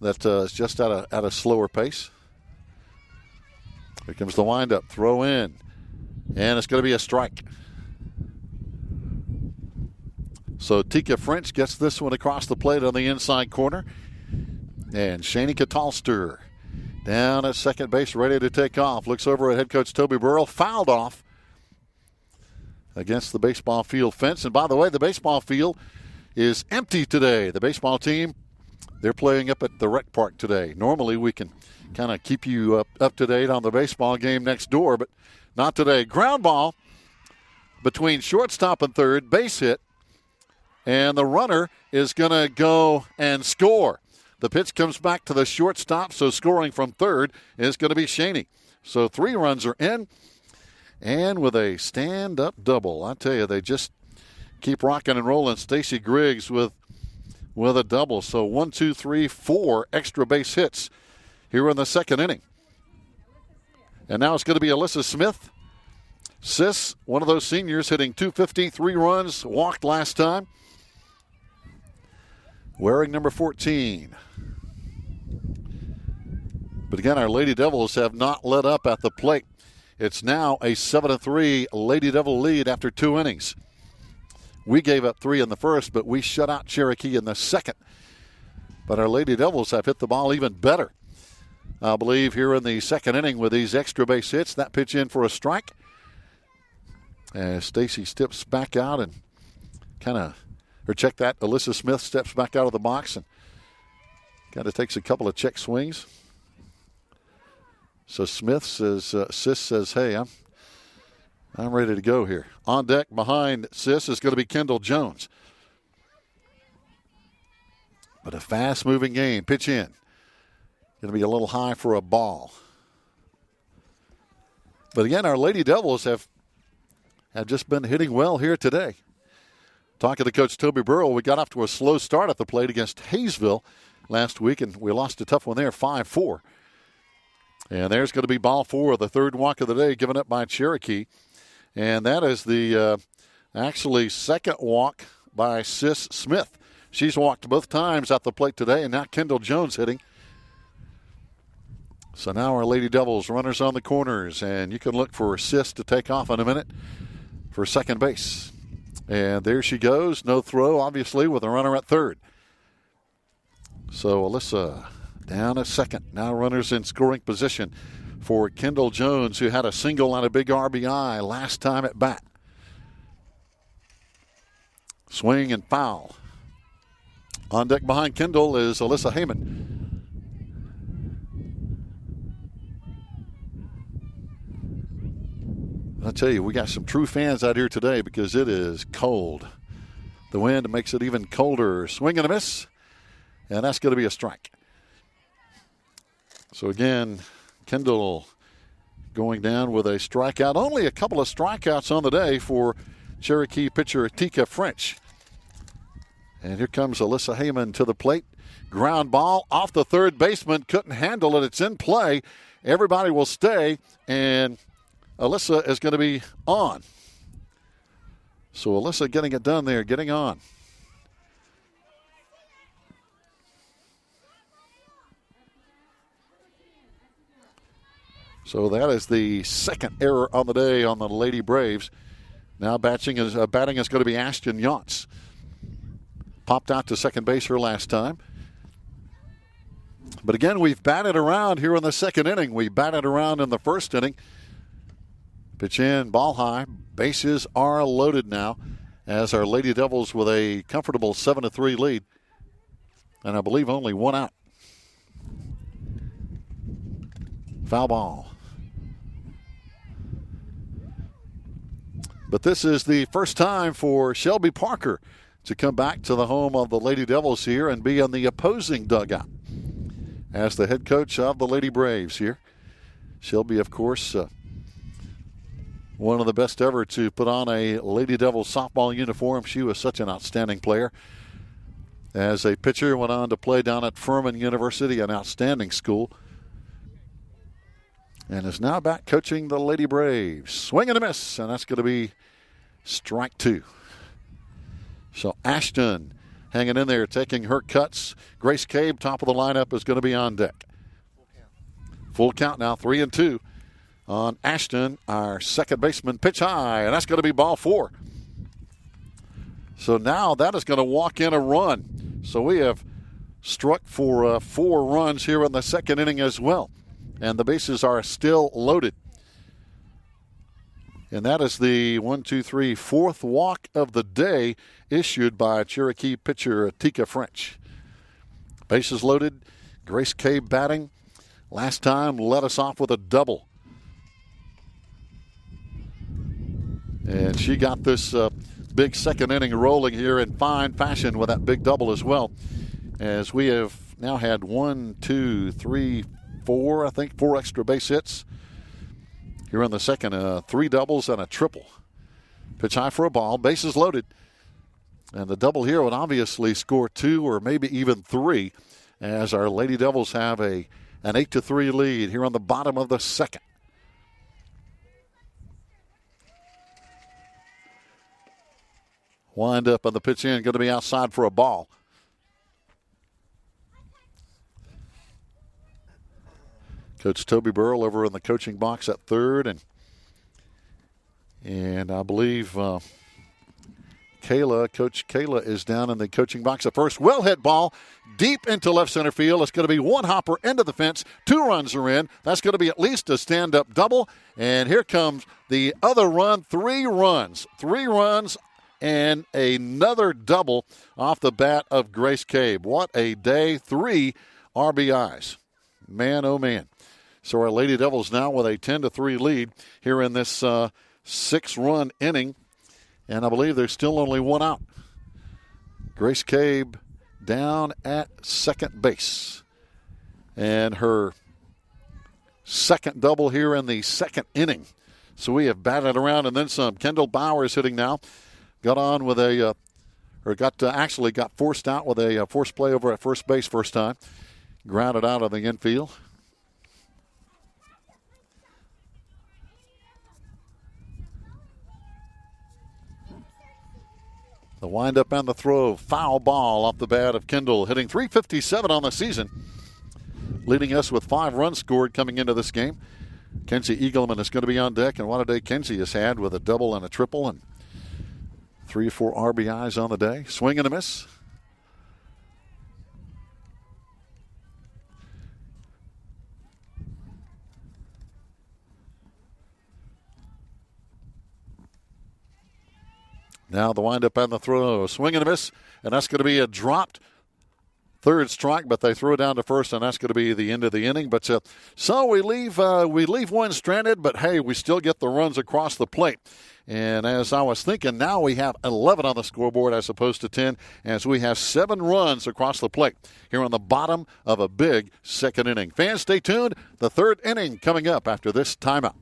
that is just at a slower pace. Here comes the windup. Throw in. And it's going to be a strike. So Tika French gets this one across the plate on the inside corner. And Shani Catalster down at second base, ready to take off. Looks over at head coach Toby Burrell. Fouled off against the baseball field fence. And by the way, the baseball field is empty today. The baseball team, they're playing up at the rec park today. Normally we can kind of keep you up to date on the baseball game next door, but not today. Ground ball between shortstop and third, base hit. And the runner is going to go and score. The pitch comes back to the shortstop, so scoring from third is going to be Shani. So 3 runs are in, and with a stand-up double. I tell you, they just keep rocking and rolling. Stacy Griggs with a double. So 1, 2, 3, 4 extra base hits here in the second inning. And now it's going to be Alyssa Smith. Sis, one of those seniors, hitting .250, 3 runs, walked last time. Wearing number 14. But again, our Lady Devils have not let up at the plate. It's now a 7-3 Lady Devil lead after 2 innings. We gave up 3 in the first, but we shut out Cherokee in the second. But our Lady Devils have hit the ball even better, I believe, here in the second inning with these extra base hits. That pitch in for a strike. As Stacy steps back out and check that. Alyssa Smith steps back out of the box and kind of takes a couple of check swings. So Smith says, Sis says, hey, I'm ready to go here. On deck behind Sis is going to be Kendall Jones. But a fast-moving game. Pitch in. Going to be a little high for a ball. But again, our Lady Devils have just been hitting well here today. Talking to Coach Toby Burrell, we got off to a slow start at the plate against Hayesville last week, and we lost a tough one there, 5-4. And there's going to be ball 4, the third walk of the day, given up by Cherokee. And that is the actually second walk by Sis Smith. She's walked both times at the plate today, and now Kendall Jones hitting. So now our Lady Devils, runners on the corners, and you can look for Sis to take off in a minute for second base. And there she goes. No throw, obviously, with a runner at third. So Alyssa down at second. Now runners in scoring position for Kendall Jones, who had a single and a big RBI last time at bat. Swing and foul. On deck behind Kendall is Alyssa Heyman. I tell you, we got some true fans out here today because it is cold. The wind makes it even colder. Swing and a miss, and that's going to be a strike. So again, Kendall going down with a strikeout. Only a couple of strikeouts on the day for Cherokee pitcher Tika French. And here comes Alyssa Heyman to the plate. Ground ball off the third baseman. Couldn't handle it. It's in play. Everybody will stay, and Alyssa is going to be on. So Alyssa getting it done there, getting on. So that is the second error on the day on the Lady Braves. Now batting is going to be Ashton Yachts. Popped out to second base her last time. But again, we've batted around here in the second inning. We batted around in the first inning. Pitch in, ball high. Bases are loaded now as our Lady Devils with a comfortable 7-3 lead. And I believe only one out. Foul ball. But this is the first time for Shelby Parker to come back to the home of the Lady Devils here and be in the opposing dugout as the head coach of the Lady Braves here. Shelby, of course, one of the best ever to put on a Lady Devils softball uniform. She was such an outstanding player. As a pitcher, went on to play down at Furman University, an outstanding school. And is now back coaching the Lady Braves. Swing and a miss, and that's going to be strike 2. So Ashton hanging in there, taking her cuts. Grace Cabe, top of the lineup, is going to be on deck. Full count now, 3-2 on Ashton, our second baseman. Pitch high, and that's going to be ball 4. So now that is going to walk in a run. So we have struck for 4 runs here in the second inning as well. And the bases are still loaded. And that is the 4th walk of the day issued by Cherokee pitcher Tika French. Bases loaded. Grace Cabe batting. Last time led us off with a double. And she got this big second inning rolling here in fine fashion with that big double as well. As we have now had 4 extra base hits here in the second. 3 doubles and a triple. Pitch high for a ball. Bases loaded. And the double here would obviously score 2 or maybe even 3, as our Lady Devils have an 8-3 lead here on the bottom of the second. Wind up on the pitch in, going to be outside for a ball. Coach Toby Burrell over in the coaching box at third, and I believe Coach Kayla is down in the coaching box at first. Well hit ball deep into left center field. It's going to be one hopper into the fence. 2 runs are in. That's going to be at least a stand-up double. And here comes the other run. 3 runs. 3 runs and another double off the bat of Grace Cabe. What a day. 3 RBIs. Man, oh man. So our Lady Devils now with a 10-3 lead here in this 6-run inning. And I believe there's still only 1 out. Grace Cabe down at second base. And her second double here in the second inning. So we have batted around and then some. Kendall Bowers hitting now. Got on with got forced out with a forced play over at first base first time. Grounded out of the infield. The windup and the throw, foul ball off the bat of Kendall, hitting .357 on the season, leading us with 5 runs scored coming into this game. Kenzie Eagleman is going to be on deck, and what a day Kenzie has had with a double and a triple and 3 or 4 RBIs on the day. Swing and a miss. Now the windup and the throw. Swing and a miss, and that's going to be a dropped third strike, but they throw it down to first, and that's going to be the end of the inning. But so we leave one stranded, but hey, we still get the runs across the plate. And as I was thinking, now we have 11 on the scoreboard as opposed to 10, as we have 7 runs across the plate here on the bottom of a big second inning. Fans, stay tuned. The third inning coming up after this timeout.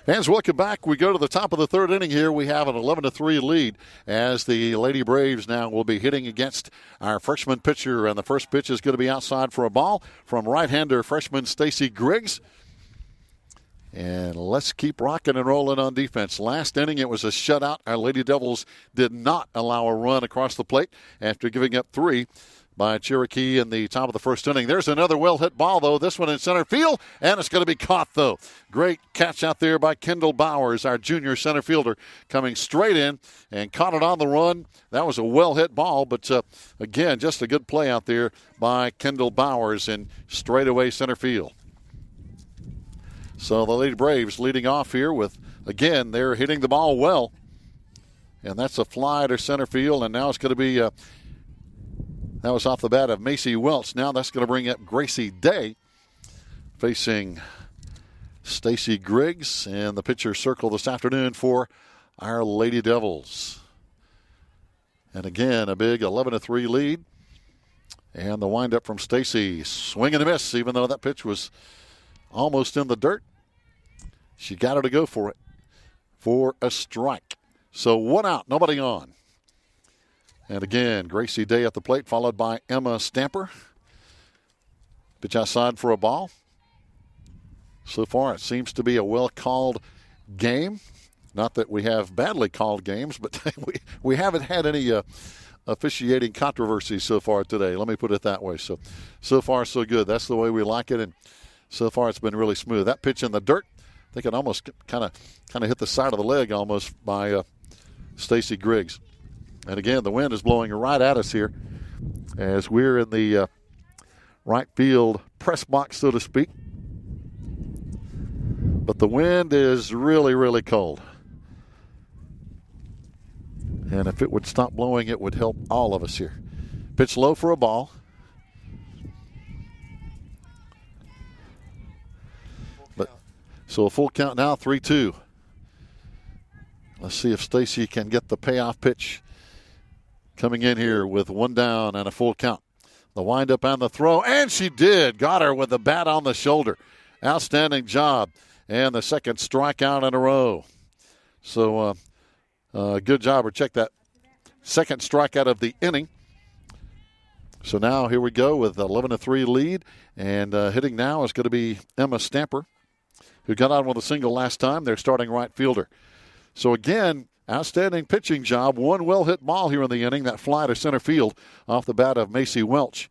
Fans, welcome back. We go to the top of the third inning here. We have an 11-3 lead as the Lady Braves now will be hitting against our freshman pitcher. And the first pitch is going to be outside for a ball from right-hander freshman Stacy Griggs. And let's keep rocking and rolling on defense. Last inning, it was a shutout. Our Lady Devils did not allow a run across the plate after giving up 3 by Cherokee in the top of the first inning. There's another well-hit ball, though. This one in center field, and it's going to be caught, though. Great catch out there by Kendall Bowers, our junior center fielder, coming straight in and caught it on the run. That was a well-hit ball, but again, just a good play out there by Kendall Bowers in straightaway center field. So the Lady Braves leading off here with, again, they're hitting the ball well. And that's a fly to center field, and now it's going to be, that was off the bat of Macy Welch. Now that's going to bring up Gracie Day facing Stacy Griggs, and the pitcher circle this afternoon for our Lady Devils. And again, a big 11-3 lead. And the windup from Stacy, swing and a miss, even though that pitch was almost in the dirt. She got her to go for it for a strike. So 1 out, nobody on. And again, Gracie Day at the plate, followed by Emma Stamper. Pitch outside for a ball. So far, it seems to be a well-called game. Not that we have badly called games, but we haven't had any officiating controversies so far today. Let me put it that way. So far, so good. That's the way we like it, and so far it's been really smooth. That pitch in the dirt, I think it almost kind of hit the side of the leg almost by Stacy Griggs. And again, the wind is blowing right at us here as we're in the right field press box, so to speak. But the wind is really, really cold. And if it would stop blowing, it would help all of us here. Pitch low for a ball. So a full count now, 3-2. Let's see if Stacy can get the payoff pitch coming in here with 1 down and a full count. The windup and the throw, and she did. Got her with the bat on the shoulder. Outstanding job. And the second strikeout in a row. So good job. Or check that second strikeout of the inning. So now here we go with 11-3 lead. And hitting now is going to be Emma Stamper, who got on with a single last time. They're starting right fielder. So again, outstanding pitching job. 1 well-hit ball here in the inning. That fly to center field off the bat of Macy Welch.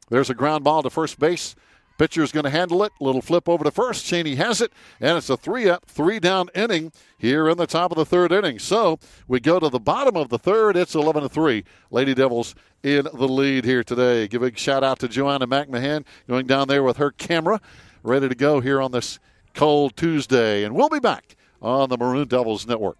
There's a ground ball to first base. Pitcher's going to handle it. Little flip over to first. Cheney has it. And it's a 3-up, 3-down inning here in the top of the third inning. So we go to the bottom of the third. It's 11-3. Lady Devils in the lead here today. Give a big shout out to Joanna McMahon going down there with her camera. Ready to go here on this cold Tuesday. And we'll be back on the Maroon Devils Network.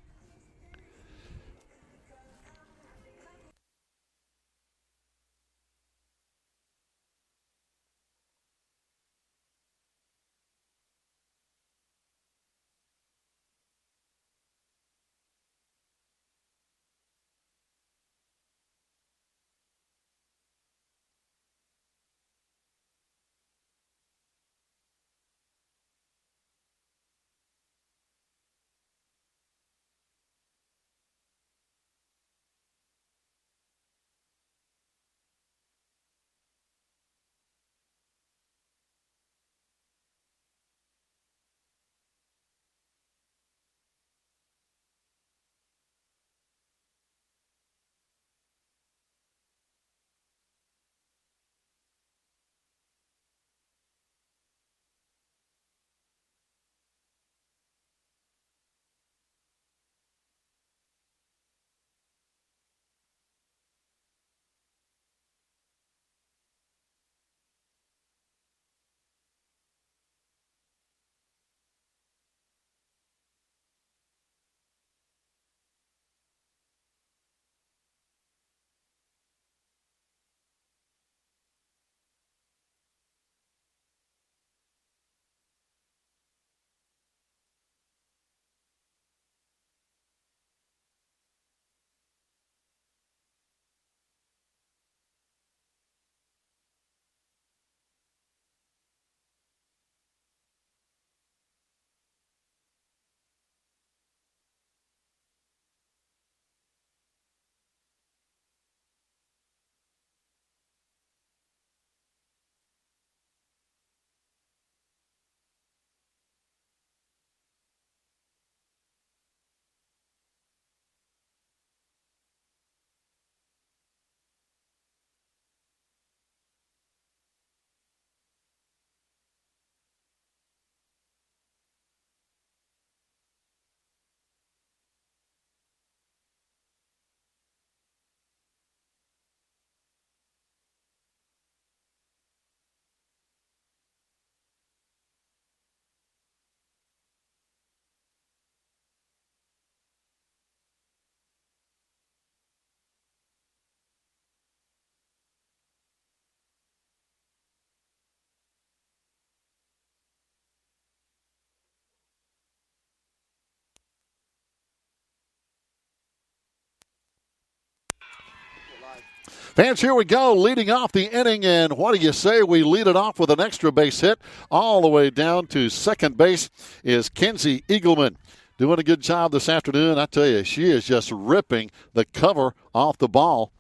Fans, here we go, leading off the inning, and what do you say we lead it off with an extra base hit all the way down to second base is Kenzie Eagleman. Doing a good job this afternoon. I tell you, she is just ripping the cover off the ball.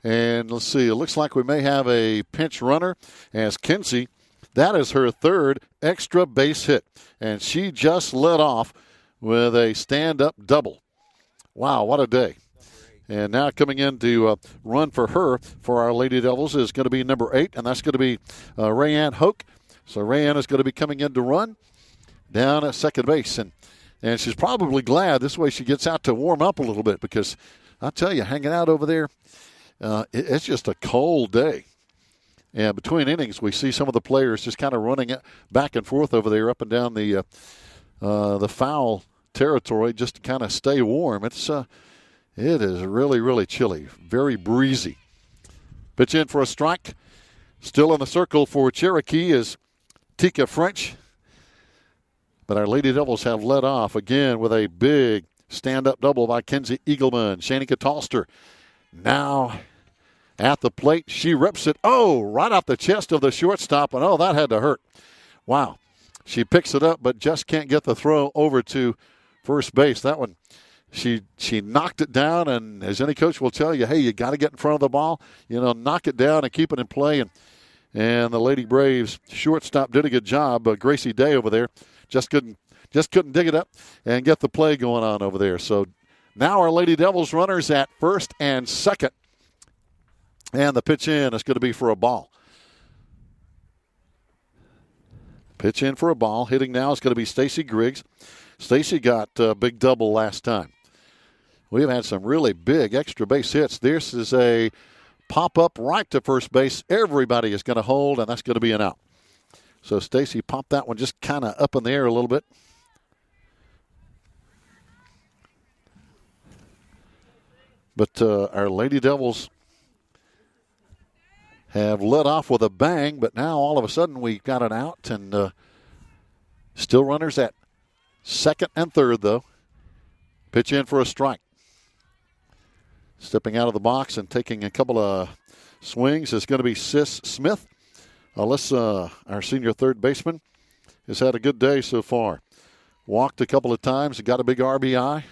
And let's see, it looks like we may have a pinch runner as Kenzie. That is her third extra base hit, and she just led off with a stand-up double. Wow, what a day. And now coming in to run for her for our Lady Devils is going to be number 8, and that's going to be Rayanne Hoke. So Rayanne is going to be coming in to run down at second base. And she's probably glad this way she gets out to warm up a little bit because I'll tell you, hanging out over there, it's just a cold day. And between innings, we see some of the players just kind of running back and forth over there up and down the foul territory just to kind of stay warm. It is really, really chilly, very breezy. Pitch in for a strike. Still in the circle for Cherokee is Tika French. But our Lady Devils have led off again with a big stand-up double by Kenzie Eagleman. Shanika Tolster now at the plate. She rips it, right off the chest of the shortstop, and that had to hurt. Wow. She picks it up, but just can't get the throw over to first base. That one, she knocked it down, and as any coach will tell you, hey, you got to get in front of the ball. Knock it down and keep it in play. And the Lady Braves shortstop did a good job. Gracie Day over there just couldn't dig it up and get the play going on over there. So now our Lady Devils runners at first and second. And the pitch in is going to be for a ball. Pitch in for a ball. Hitting now is going to be Stacy Griggs. Stacy got a big double last time. We've had some really big extra base hits. This is a pop-up right to first base. Everybody is going to hold, and that's going to be an out. So Stacy popped that one just kind of up in the air a little bit. But our Lady Devils have led off with a bang, but now all of a sudden we got an out, and still runners at second and third, though. Pitch in for a strike. Stepping out of the box and taking a couple of swings is going to be Sis Smith. Alyssa, our senior third baseman, has had a good day so far. Walked a couple of times and got a big RBI.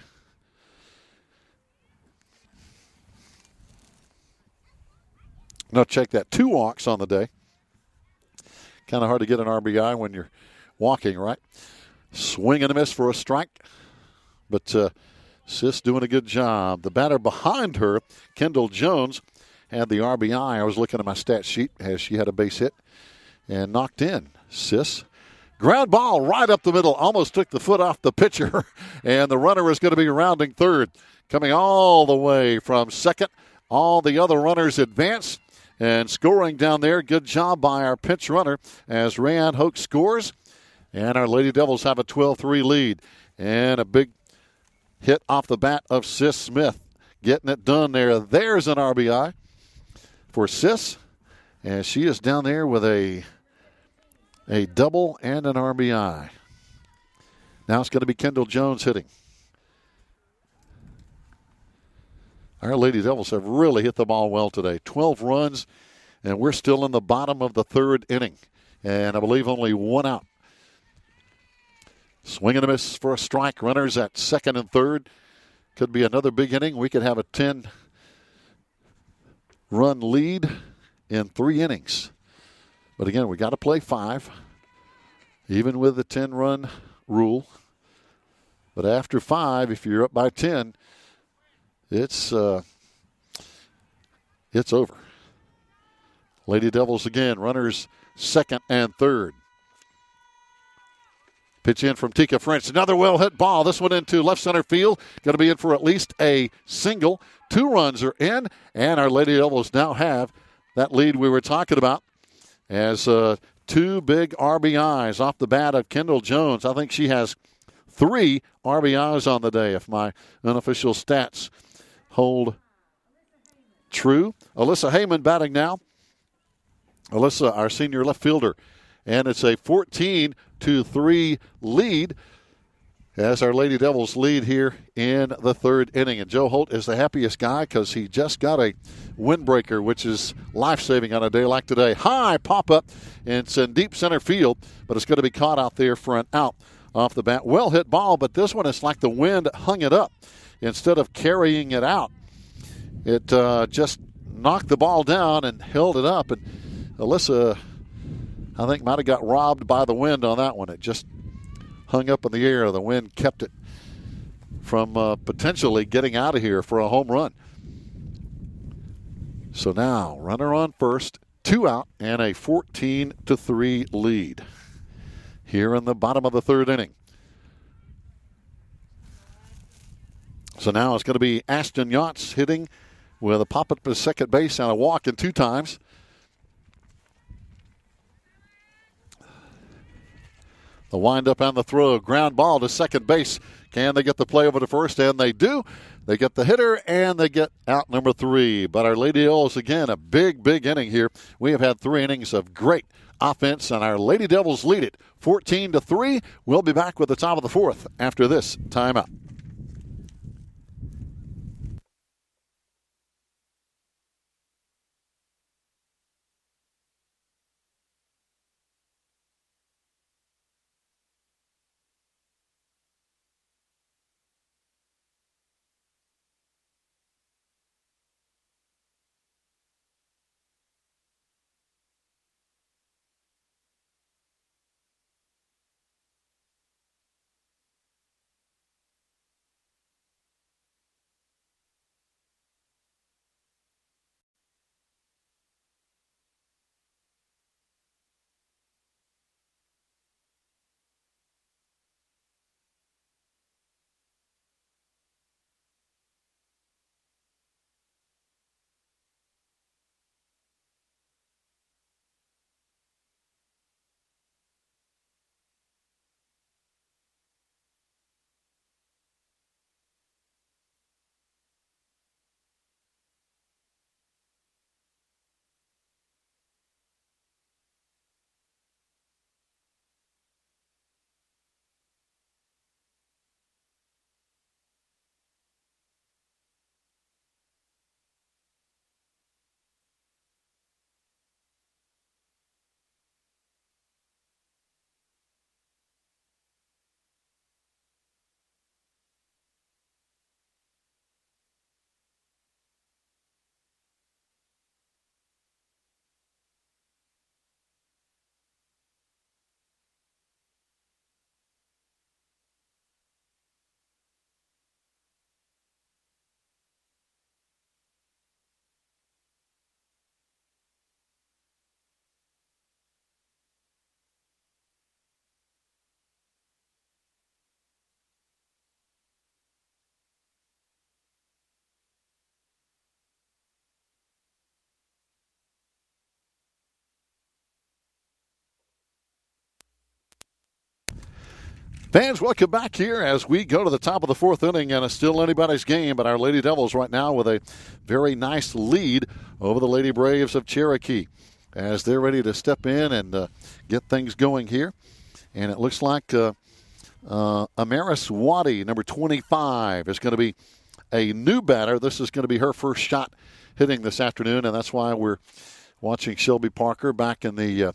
No, check that. 2 walks on the day. Kind of hard to get an RBI when you're walking, right? Swing and a miss for a strike. But Sis doing a good job. The batter behind her, Kendall Jones, had the RBI. I was looking at my stat sheet as she had a base hit and knocked in. Sis. Ground ball right up the middle. Almost took the foot off the pitcher. And the runner is going to be rounding third. Coming all the way from second. All the other runners advance. And scoring down there. Good job by our pinch runner as Rayanne Hoke scores. And our Lady Devils have a 12-3 lead. And a big hit off the bat of Sis Smith. Getting it done there. There's an RBI for Sis. And she is down there with a double and an RBI. Now it's going to be Kendall Jones hitting. Our Lady Devils have really hit the ball well today. 12 runs, and we're still in the bottom of the third inning. And I believe only 1 out. Swing and a miss for a strike. Runners at second and third. Could be another big inning. We could have a 10-run lead in 3 innings. But again, we got to play 5, even with the 10-run rule. But after 5, if you're up by 10, it's over. Lady Devils again, runners second and third. Pitch in from Tika French. Another well-hit ball. This one into left center field. Going to be in for at least a single. 2 runs are in, and our Lady Devils now have that lead we were talking about as 2 big RBIs off the bat of Kendall Jones. I think she has 3 RBIs on the day if my unofficial stats hold true. Alyssa Heyman batting now. Alyssa, our senior left fielder. And it's a 14-3 lead as our Lady Devils lead here in the third inning. And Joe Holt is the happiest guy because he just got a windbreaker, which is life-saving on a day like today. High pop-up, and it's in deep center field, but it's going to be caught out there for an out off the bat. Well-hit ball, but this one is like the wind hung it up. Instead of carrying it out, it just knocked the ball down and held it up. And Alyssa, I think, might have got robbed by the wind on that one. It just hung up in the air. The wind kept it from potentially getting out of here for a home run. So now, runner on first, 2 out, and a 14-3 lead here in the bottom of the third inning. So now it's going to be Ashton Yachts hitting with a pop-up to second base and a walk in 2 times. The windup and the throw. Ground ball to second base. Can they get the play over to first? And they do. They get the hitter, and they get out number 3. But our Lady Devils, again, a big, big inning here. We have had 3 innings of great offense, and our Lady Devils lead it 14-3. We'll be back with the top of the 4th after this timeout. Fans, welcome back here as we go to the top of the 4th inning, and it's still anybody's game, but our Lady Devils right now with a very nice lead over the Lady Braves of Cherokee as they're ready to step in and get things going here. And it looks like Amaris Waddy, number 25, is going to be a new batter. This is going to be her first shot hitting this afternoon, and that's why we're watching Shelby Parker back in the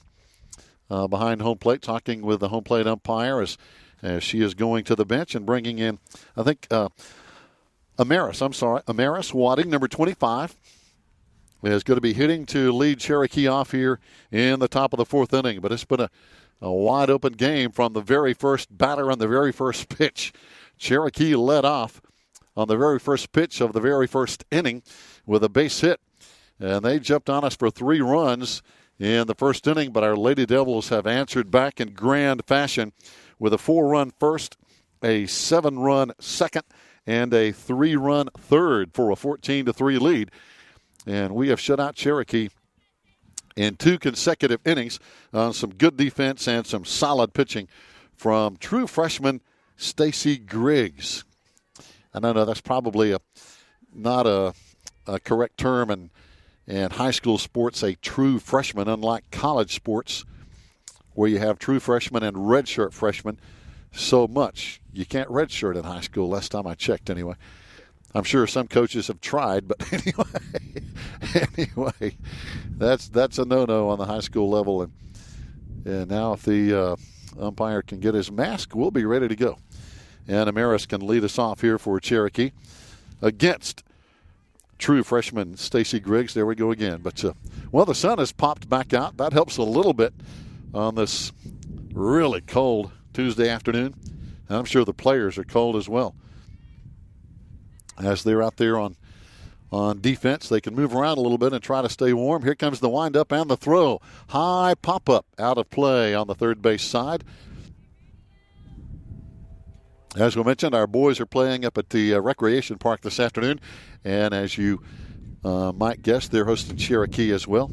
behind home plate, talking with the home plate umpire as she is going to the bench and bringing in, I think, Amaris Wadding, number 25, is going to be hitting to lead Cherokee off here in the top of the 4th inning. But it's been a wide-open game from the very first batter on the very first pitch. Cherokee led off on the very first pitch of the very first inning with a base hit. And they jumped on us for 3 runs in the first inning, but our Lady Devils have answered back in grand fashion with a 4-run first, a 7-run second, and a 3-run third for a 14-3 lead. And we have shut out Cherokee in 2 consecutive innings on some good defense and some solid pitching from true freshman Stacy Griggs. I don't know, that's probably not a correct term in high school sports, a true freshman, unlike college sports where you have true freshmen and redshirt freshmen. so much. You can't redshirt in high school, last time I checked anyway. I'm sure some coaches have tried, but anyway, that's a no-no on the high school level. And now if the umpire can get his mask, we'll be ready to go. And Amaris can lead us off here for Cherokee against true freshman Stacy Griggs. There we go again. But, the sun has popped back out. That helps a little bit on this really cold Tuesday afternoon. And I'm sure the players are cold as well. As they're out there on defense, they can move around a little bit and try to stay warm. Here comes the windup and the throw. High pop-up out of play on the third base side. As we mentioned, our boys are playing up at the recreation park this afternoon. And as you might guess, they're hosting Cherokee as well.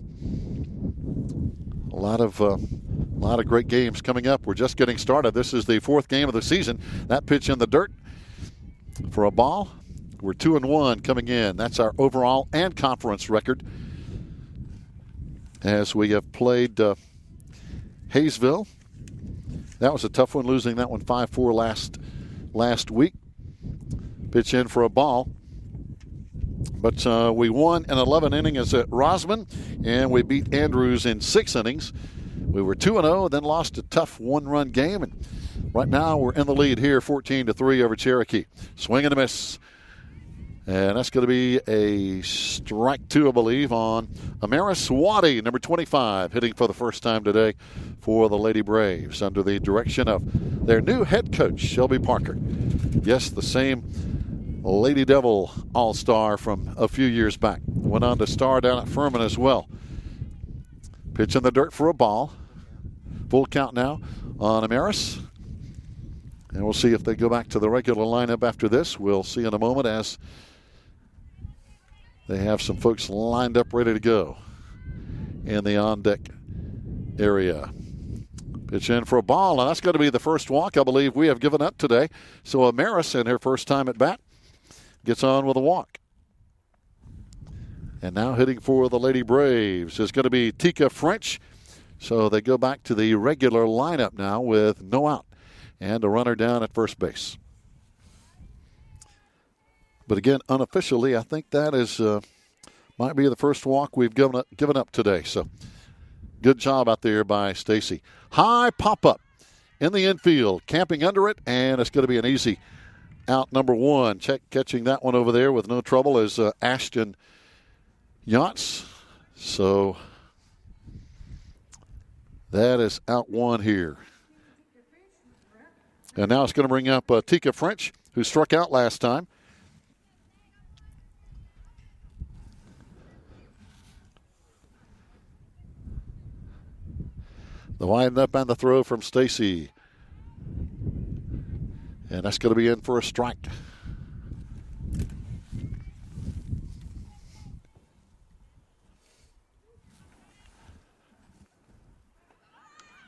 A lot of great games coming up. We're just getting started. This is the fourth game of the season. That pitch in the dirt for a ball. We're 2-1 coming in. That's our overall and conference record. As we have played Hayesville. That was a tough one, losing that one 5-4 last week. Pitch in for a ball. But we won in 11 innings at Rosman, and we beat Andrews in 6 innings. We were 2-0, then lost a tough one-run game. And right now we're in the lead here, 14-3 over Cherokee. Swing and a miss. And that's going to be a strike 2, I believe, on Amaris Waddy, number 25, hitting for the first time today for the Lady Braves under the direction of their new head coach, Shelby Parker. Yes, the same Lady Devil All-Star from a few years back. Went on to star down at Furman as well. Pitch in the dirt for a ball. Full count now on Amaris. And we'll see if they go back to the regular lineup after this. We'll see in a moment as they have some folks lined up ready to go in the on-deck area. Pitch in for a ball, and that's going to be the first walk I believe we have given up today. So Amaris, in her first time at bat, gets on with a walk. And now hitting for the Lady Braves is going to be Tika French. So they go back to the regular lineup now with no out and a runner down at first base. But again, unofficially, I think that is might be the first walk we've given up today. So good job out there by Stacy. High pop-up in the infield, camping under it, and it's going to be an easy out number 1. Catching that one over there with no trouble is Ashton Yachts. So that is out 1 here. And now it's going to bring up Tika French, who struck out last time. The wind up and the throw from Stacy. And that's going to be in for a strike.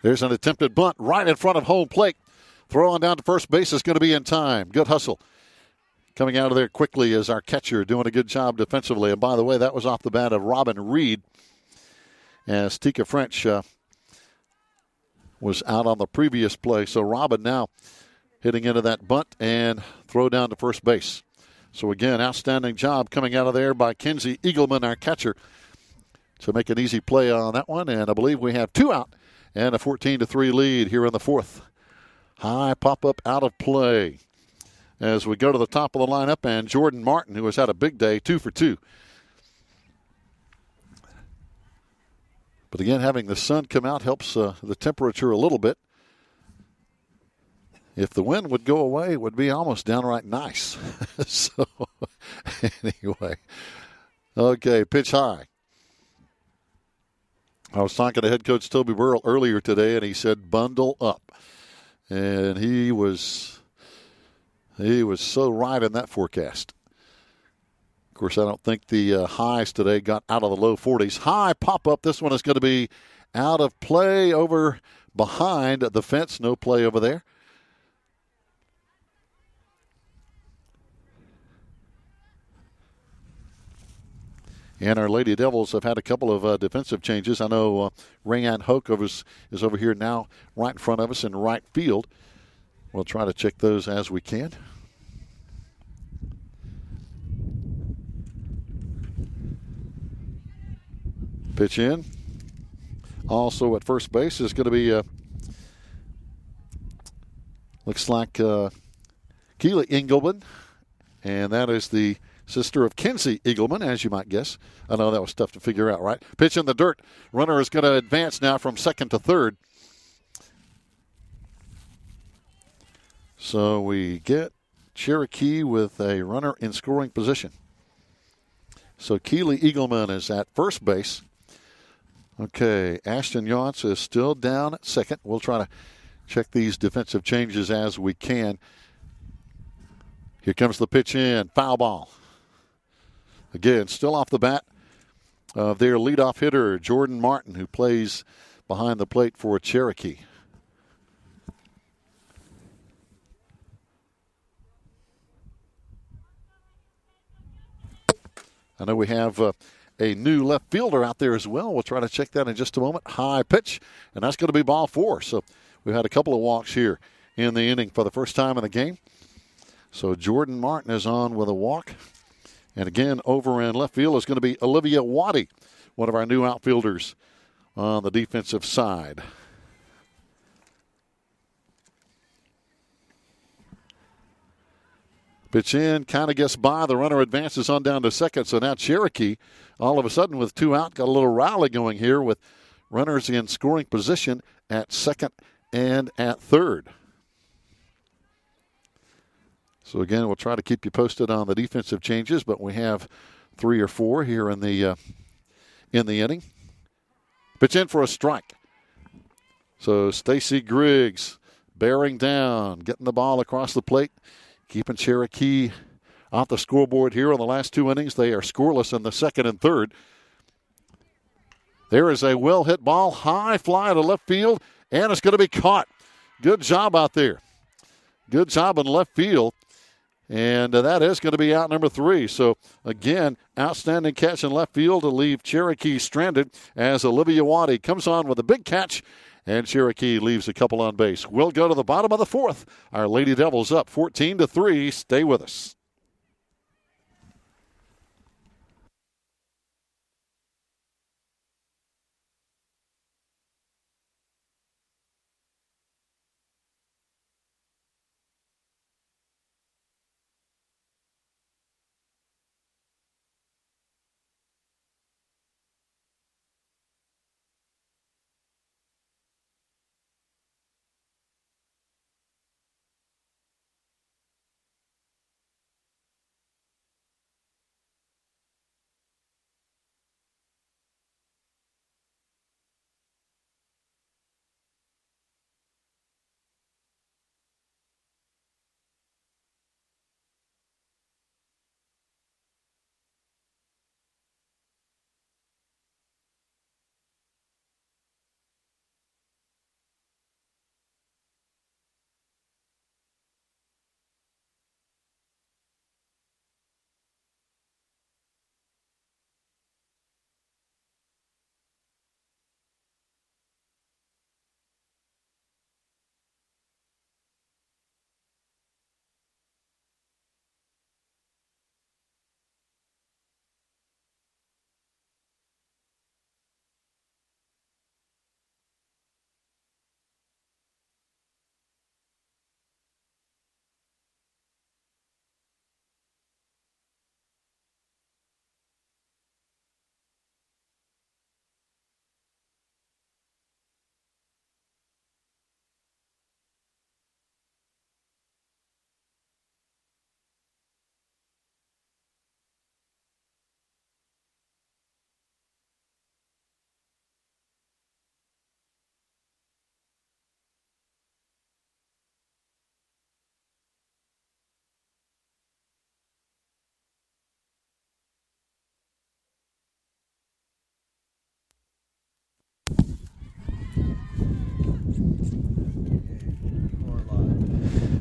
There's an attempted bunt right in front of home plate. Throw on down to first base is going to be in time. Good hustle. Coming out of there quickly is our catcher, doing a good job defensively. And by the way, that was off the bat of Robin Reed, as Tika French was out on the previous play. So Robin now hitting into that bunt and throw down to first base. So again, outstanding job coming out of there by Kenzie Eagleman, our catcher, to make an easy play on that one. And I believe we have 2 out and a 14-3 lead here in the 4th. High pop-up out of play as we go to the top of the lineup, and Jordan Martin, who has had a big day, 2 for 2. But again, having the sun come out helps the temperature a little bit. If the wind would go away, it would be almost downright nice. So, anyway. Okay, pitch high. I was talking to head coach Toby Burrell earlier today, and he said, bundle up. And he was so right in that forecast. Of course, I don't think the highs today got out of the low 40s. High pop-up. This one is going to be out of play over behind the fence. No play over there. And our Lady Devils have had a couple of defensive changes. I know Rayanne Hoke is over here now right in front of us in right field. We'll try to check those as we can. Pitch in. Also at first base is going to be, looks like Keely Engelman, and that is the sister of Kinsey Eagleman, as you might guess. I know that was tough to figure out, right? Pitch in the dirt. Runner is going to advance now from second to third. So we get Cherokee with a runner in scoring position. So Keely Eagleman is at first base. Okay, Ashton Yance is still down at second. We'll try to check these defensive changes as we can. Here comes the pitch in. Foul ball. Again, still off the bat of their leadoff hitter, Jordan Martin, who plays behind the plate for Cherokee. I know we have a new left fielder out there as well. We'll try to check that in just a moment. High pitch, and that's going to be ball four. So we've had a couple of walks here in the inning for the first time in the game. So Jordan Martin is on with a walk. And again, over in left field is going to be Olivia Waddy, one of our new outfielders on the defensive side. Pitch in, kind of gets by. The runner advances on down to second. So now Cherokee, all of a sudden with two out, got a little rally going here with runners in scoring position at second and at third. So again, we'll try to keep you posted on the defensive changes, but we have 3 or 4 here in the inning. Pitch in for a strike. So Stacy Griggs bearing down, getting the ball across the plate, keeping Cherokee off the scoreboard here on the last 2 innings. They are scoreless in the second and third. There is a well-hit ball, high fly to left field, and it's going to be caught. Good job out there. Good job in left field. And that is going to be out number 3. So, again, outstanding catch in left field to leave Cherokee stranded as Olivia Waddy comes on with a big catch, and Cherokee leaves a couple on base. We'll go to the bottom of the 4th. Our Lady Devils up 14-3. Stay with us.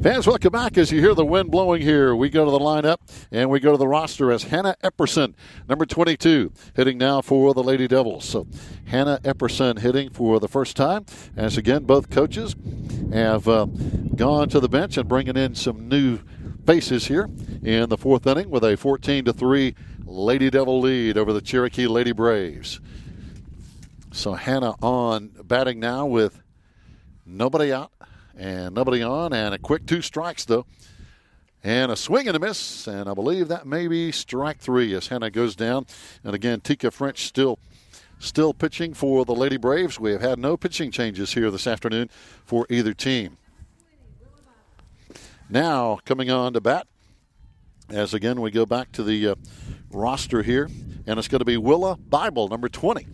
Fans, welcome back. As you hear the wind blowing here, we go to the lineup and we go to the roster as Hannah Epperson, number 22, hitting now for the Lady Devils. So Hannah Epperson hitting for the first time. As again, both coaches have gone to the bench and bringing in some new faces here in the fourth inning with a 14-3 Lady Devil lead over the Cherokee Lady Braves. So Hannah on batting now with nobody out and nobody on, and a quick 2 strikes though. And a swing and a miss, and I believe that may be strike 3 as Hannah goes down. And again, Tika French still pitching for the Lady Braves. We have had no pitching changes here this afternoon for either team. Now coming on to bat, as again we go back to the roster here, and it's going to be Willa Bible, number 20.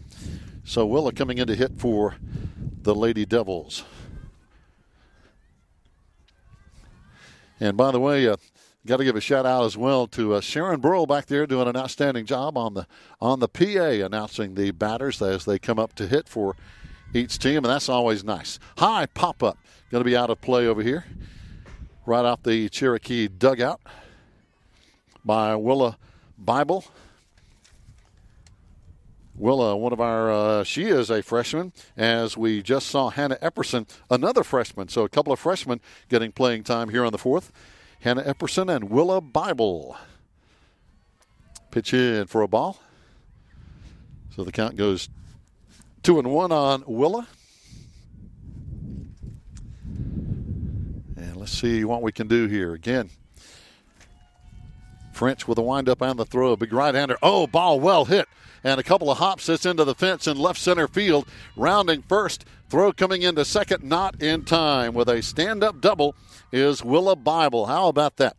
So Willa coming in to hit for the Lady Devils. And by the way, got to give a shout out as well to Sharon Burrell back there doing an outstanding job on the PA, announcing the batters as they come up to hit for each team, and that's always nice. High pop up, going to be out of play over here, right off the Cherokee dugout by Willa Bible. Willa, one of our, she is a freshman, as we just saw Hannah Epperson, another freshman. So a couple of freshmen getting playing time here on the fourth. Hannah Epperson and Willa Bible. Pitch in for a ball. So the count goes 2-1 on Willa. And let's see what we can do here. Again, French with a windup and the throw. Big right-hander. Oh, ball well hit. And a couple of hops sits into the fence in left center field. Rounding first. Throw coming into second, not in time. With a stand-up double is Willa Bible. How about that?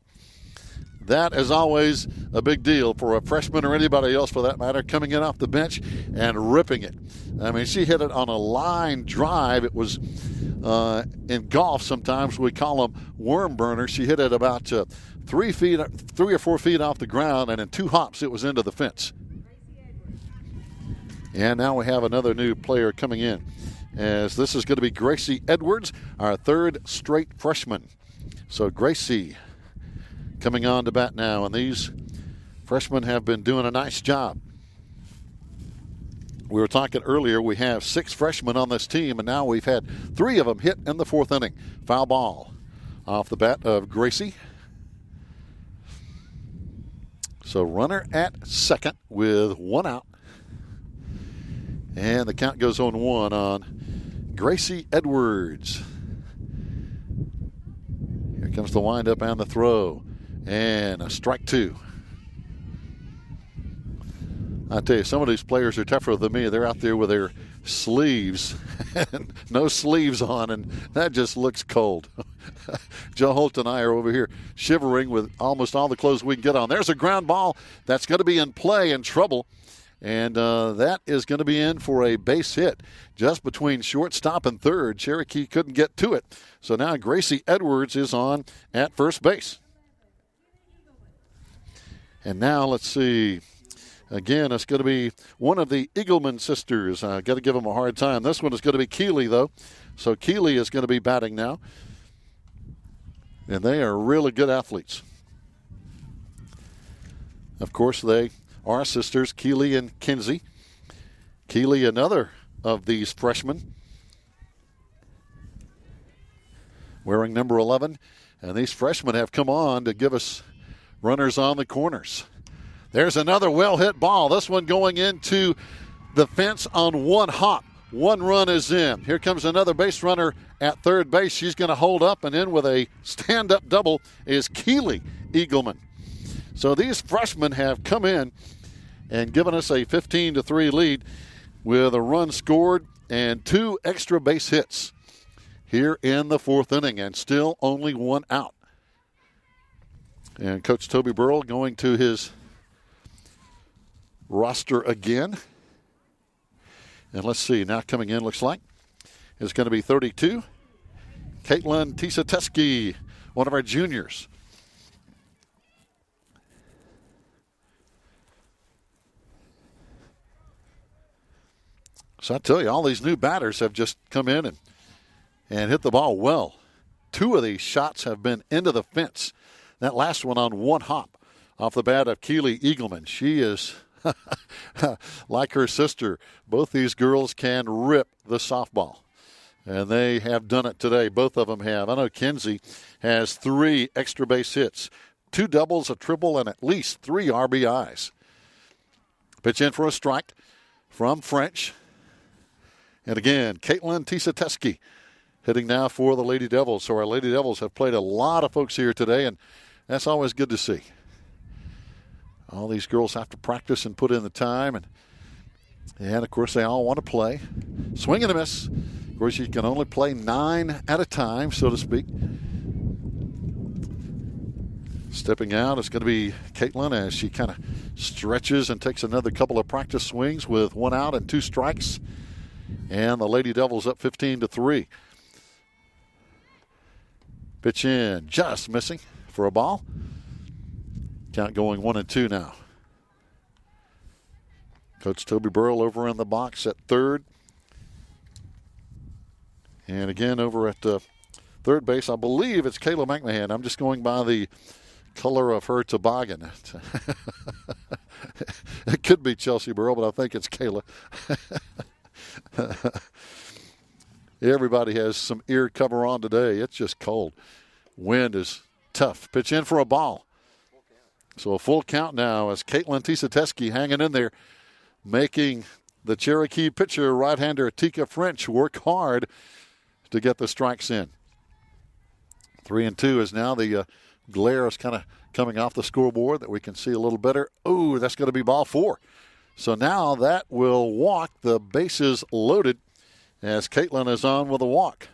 That is always a big deal for a freshman or anybody else for that matter, coming in off the bench and ripping it. I mean, she hit it on a line drive. It was in golf sometimes we call them worm burners. She hit it about 3 or 4 feet off the ground, and in 2 hops it was into the fence. And now we have another new player coming in, as this is going to be Gracie Edwards, our 3rd straight freshman. So Gracie coming on to bat now, and these freshmen have been doing a nice job. We were talking earlier, we have 6 freshmen on this team, and now we've had 3 of them hit in the 4th inning. Foul ball off the bat of Gracie. So runner at second with 1 out. And the count goes 0-1 on Gracie Edwards. Here comes the windup and the throw. And a strike 2. I tell you, some of these players are tougher than me. They're out there with their sleeves and no sleeves on, and that just looks cold. Joe Holt and I are over here shivering with almost all the clothes we can get on. There's a ground ball that's going to be in play, in trouble. And that is going to be in for a base hit just between shortstop and third. Cherokee couldn't get to it. So now Gracie Edwards is on at first base. And now let's see. Again, it's going to be one of the Eagleman sisters. Got to give them a hard time. This one is going to be Keeley, though. So Keeley is going to be batting now. And they are really good athletes. Of course, they are sisters, Keeley and Kinsey. Keeley, another of these freshmen, wearing number 11. And these freshmen have come on to give us runners on the corners. There's another well-hit ball. This one going into the fence on 1 hop. 1 run is in. Here comes another base runner at third base. She's going to hold up, and in with a stand-up double is Keeley Eagleman. So these freshmen have come in and given us a 15-3 lead with a run scored and 2 extra base hits here in the 4th inning, and still only 1 out. And Coach Toby Burrell going to his roster again. And let's see, now coming in looks like it's going to be 32. Caitlin Tisateski, one of our juniors. So I tell you, all these new batters have just come in and hit the ball well. 2 of these shots have been into the fence. That last one on one hop off the bat of Keely Eagleman. She is like her sister. Both these girls can rip the softball. And they have done it today. Both of them have. I know Kinsey has 3 extra base hits, 2 doubles, a triple, and at least 3 RBIs. Pitch in for a strike from French. And again, Caitlin Tisateski hitting now for the Lady Devils. So our Lady Devils have played a lot of folks here today, and that's always good to see. All these girls have to practice and put in the time. And of course, they all want to play. Swing and a miss. Of course, you can only play 9 at a time, so to speak. Stepping out is going to be Caitlin as she kind of stretches and takes another couple of practice swings with 1 out and 2 strikes. And the Lady Devils up 15-3. Pitch in, just missing for a ball. Count going 1-2 now. Coach Toby Burrell over in the box at third. And again over at third base, I believe it's Kayla McMahon. I'm just going by the color of her toboggan. It could be Chelsea Burrell, but I think it's Kayla. Everybody has some ear cover on today. It's just cold. Wind is tough. Pitch in for a ball. So a full count now as Caitlin Tisateski hanging in there, making the Cherokee pitcher, right-hander Tika French, work hard to get the strikes in. 3-2 is now the glare is kind of coming off the scoreboard that we can see a little better. Oh, that's going to be ball 4. So now that will walk, the bases loaded as Caitlin is on with a walk.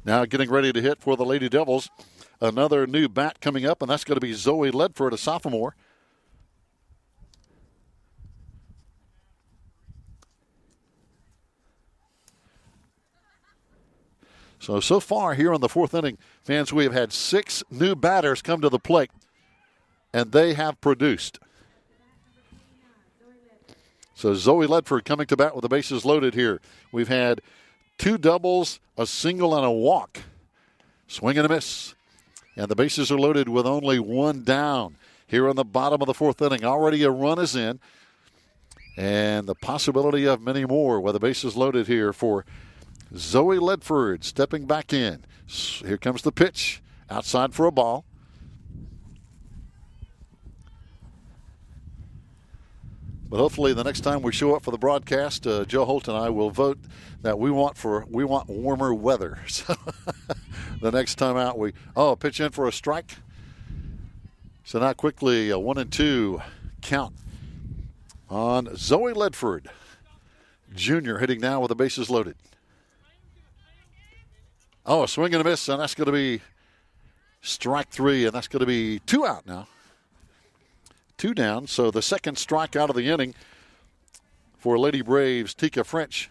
Now getting ready to hit for the Lady Devils. Another new bat coming up, and that's going to be Zoe Ledford, a sophomore. So far here in the 4th inning, fans, we have had 6 new batters come to the plate, and they have produced. So Zoe Ledford coming to bat with the bases loaded here. We've had 2 doubles, a single, and a walk. Swing and a miss. And the bases are loaded with only 1 down here in the bottom of the 4th inning. Already a run is in. And the possibility of many more with the bases loaded here for Zoe Ledford stepping back in. Here comes the pitch. Outside for a ball. But hopefully the next time we show up for the broadcast, Joe Holt and I will vote that we want warmer weather. So the next time out pitch in for a strike. So now quickly a 1-2 count on Zoe Ledford, junior, hitting now with the bases loaded. A swing and a miss, and that's going to be strike 3, and that's going to be 2 out now. 2 down, so the second strike out of the inning for Lady Braves, Tika French.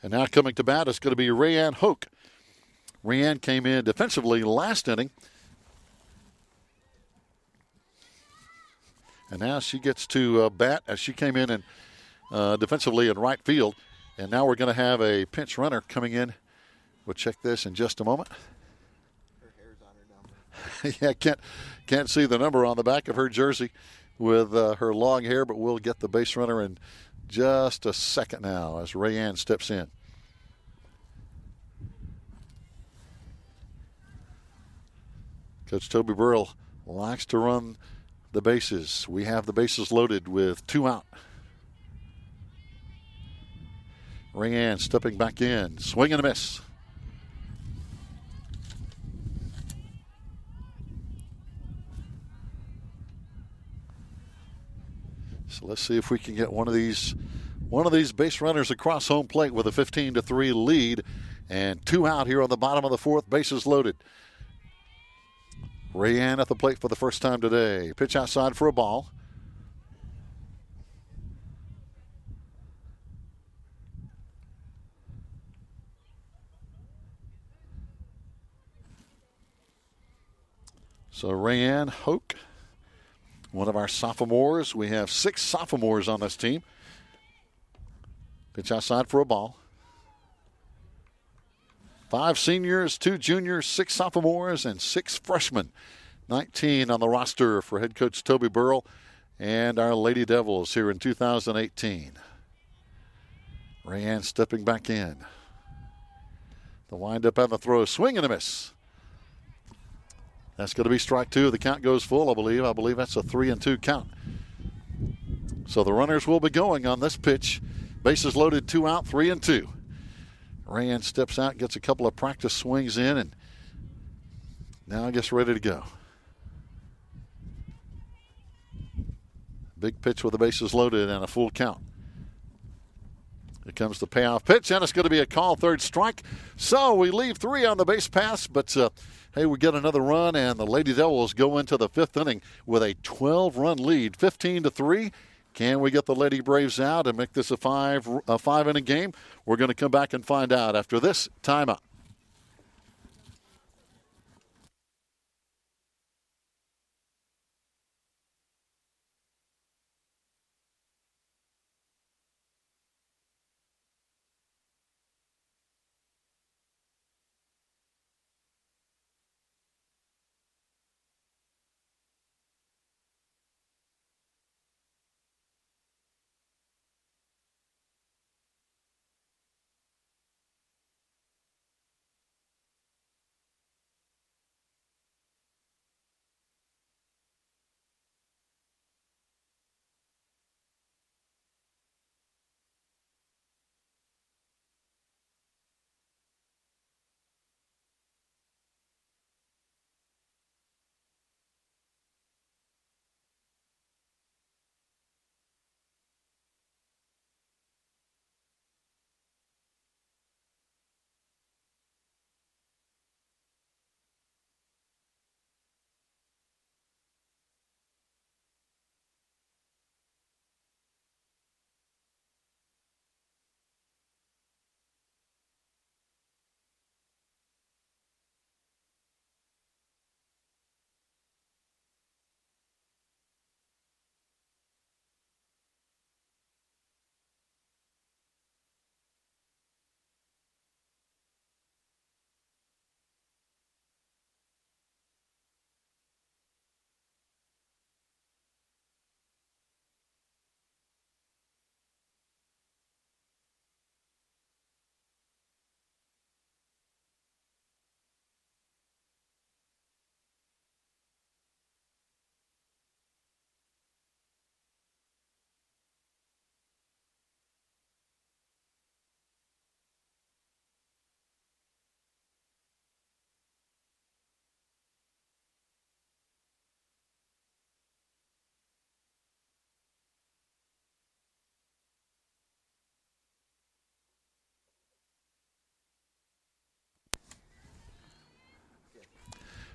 And now coming to bat is going to be Rayanne Hoke. Rayanne came in defensively last inning. And now she gets to bat as she came in and defensively in right field. And now we're going to have a pinch runner coming in. We'll check this in just a moment. Her hair's on her number. Yeah, can't see the number on the back of her jersey with her long hair, but we'll get the base runner in just a second now as Rayanne steps in. Coach Toby Burrell likes to run the bases. We have the bases loaded with 2 out. Rayanne stepping back in. Swing and a miss. So let's see if we can get one of these base runners across home plate with a 15-3 lead, and 2 out here on the bottom of the 4th. Bases loaded. Rayanne at the plate for the first time today. Pitch outside for a ball. So Rayanne Hoke, one of our sophomores. We have 6 sophomores on this team. Pitch outside for a ball. 5 seniors, 2 juniors, 6 sophomores, and 6 freshmen. 19 on the roster for head coach Toby Burrell and our Lady Devils here in 2018. Rayanne stepping back in. The windup and the throw. Swing and a miss. That's going to be strike 2. The count goes full, I believe. I believe that's a 3-2 count. So the runners will be going on this pitch. Bases loaded, 2 out, 3-2. Rayanne steps out, gets a couple of practice swings in, and now gets ready to go. Big pitch with the bases loaded and a full count. Here comes the payoff pitch, and it's going to be a call, 3rd strike. So we leave 3 on the base pass, but hey, we get another run, and the Lady Devils go into the 5th inning with a 12-run lead, 15-3. Can we get the Lady Braves out and make this a 5-inning game? We're going to come back and find out after this timeout.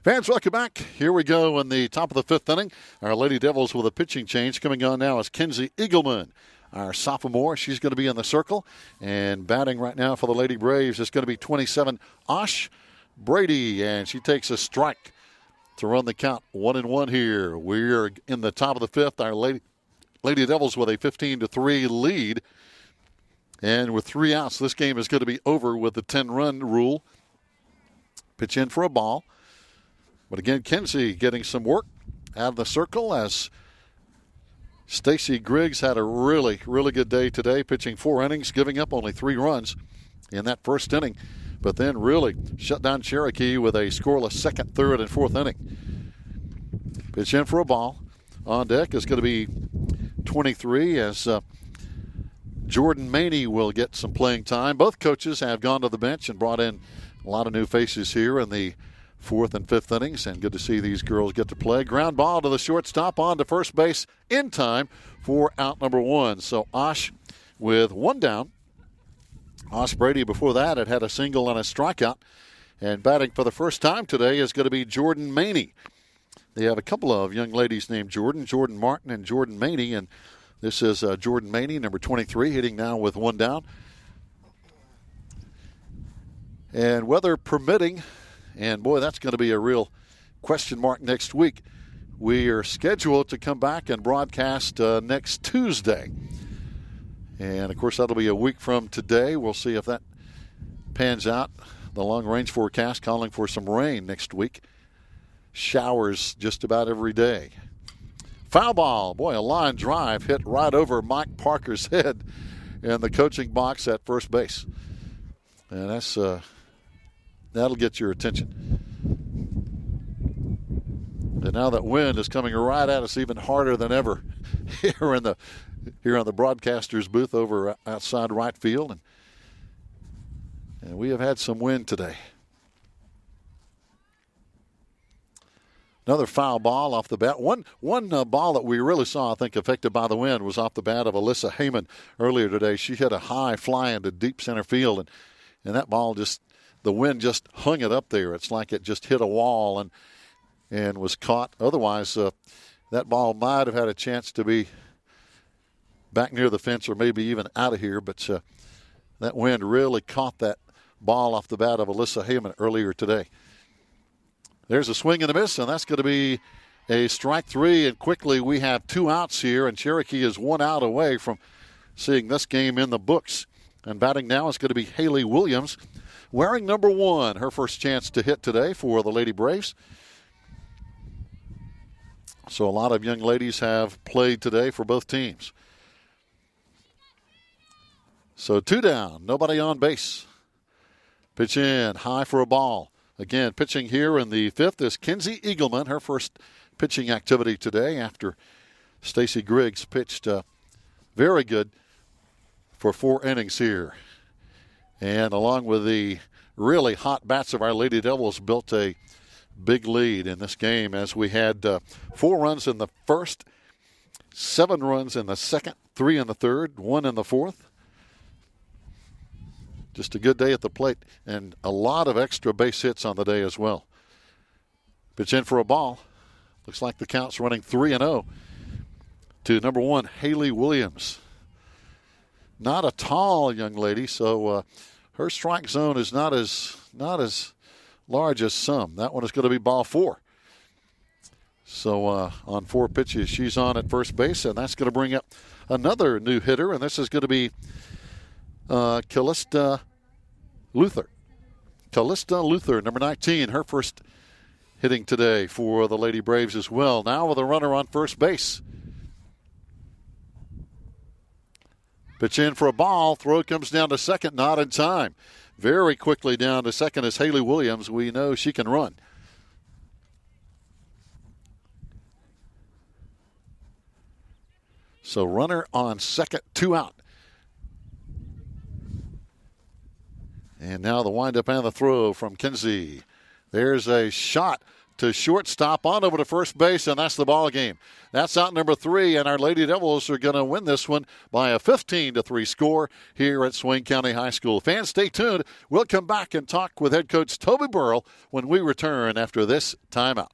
Fans, welcome back. Here we go in the top of the 5th inning. Our Lady Devils with a pitching change. Coming on now is Kenzie Eagleman, our sophomore. She's going to be in the circle. And batting right now for the Lady Braves is going to be 27, Ash Brady. And she takes a strike to run the count 1-1 here. We're in the top of the 5th. Our Lady Devils with a 15-3 lead. And with 3 outs, this game is going to be over with the 10-run rule. Pitch in for a ball. But again, Kenzie getting some work out of the circle as Stacy Griggs had a really, really good day today, pitching 4 innings, giving up only 3 runs in that first inning, but then really shut down Cherokee with a scoreless 2nd, 3rd, and 4th inning. Pitch in for a ball. On deck is going to be 23 as Jordan Maney will get some playing time. Both coaches have gone to the bench and brought in a lot of new faces here in the 4th and 5th innings, and good to see these girls get to play. Ground ball to the shortstop, on to first base in time for out number 1. So Osh with 1 down. Osh Brady before that had a single and a strikeout. And batting for the first time today is going to be Jordan Maney. They have a couple of young ladies named Jordan Martin and Jordan Maney, and this is Jordan Maney, number 23, hitting now with 1 down. And weather permitting, and boy, that's going to be a real question mark next week. We are scheduled to come back and broadcast next Tuesday. And, of course, that'll be a week from today. We'll see if that pans out. The long-range forecast calling for some rain next week. Showers just about every day. Foul ball. Boy, a line drive hit right over Mike Parker's head in the coaching box at first base. And that'll get your attention. And now that wind is coming right at us even harder than ever here on the broadcaster's booth over outside right field. And we have had some wind today. Another foul ball off the bat. One ball that we really saw, I think, affected by the wind was off the bat of Alyssa Heyman earlier today. She hit a high fly into deep center field, and that ball the wind just hung it up there. It's like it just hit a wall and was caught. Otherwise, that ball might have had a chance to be back near the fence or maybe even out of here. But that wind really caught that ball off the bat of Alyssa Heyman earlier today. There's a swing and a miss, and that's going to be a strike three. And quickly we have 2 outs here, and Cherokee is 1 out away from seeing this game in the books. And batting now is going to be Haley Williams, wearing number 1, her first chance to hit today for the Lady Braves. So a lot of young ladies have played today for both teams. So 2 down, nobody on base. Pitch in, high for a ball. Again, pitching here in the 5th is Kenzie Eagleman, her first pitching activity today after Stacy Griggs pitched very good for 4 innings here. And along with the really hot bats of our Lady Devils, built a big lead in this game as we had 4 runs in the first, 7 runs in the second, 3 in the third, 1 in the fourth. Just a good day at the plate and a lot of extra base hits on the day as well. Pitch in for a ball. Looks like the count's running 3-0 to number 1, Haley Williams. Not a tall young lady, so her strike zone is not as large as some. That one is going to be ball 4. So on 4 pitches, she's on at first base, and that's going to bring up another new hitter, and this is going to be Callista Luther. Callista Luther, number 19, her first hitting today for the Lady Braves as well. Now with a runner on first base. Pitch in for a ball. Throw comes down to second, not in time. Very quickly down to second is Haley Williams. We know she can run. So runner on second, 2 out. And now the windup and the throw from Kinsey. There's a shot to shortstop on over to first base, and that's the ball game. That's out number 3, and our Lady Devils are going to win this one by a 15-3 score here at Swain County High School. Fans, stay tuned. We'll come back and talk with head coach Toby Burrell when we return after this timeout.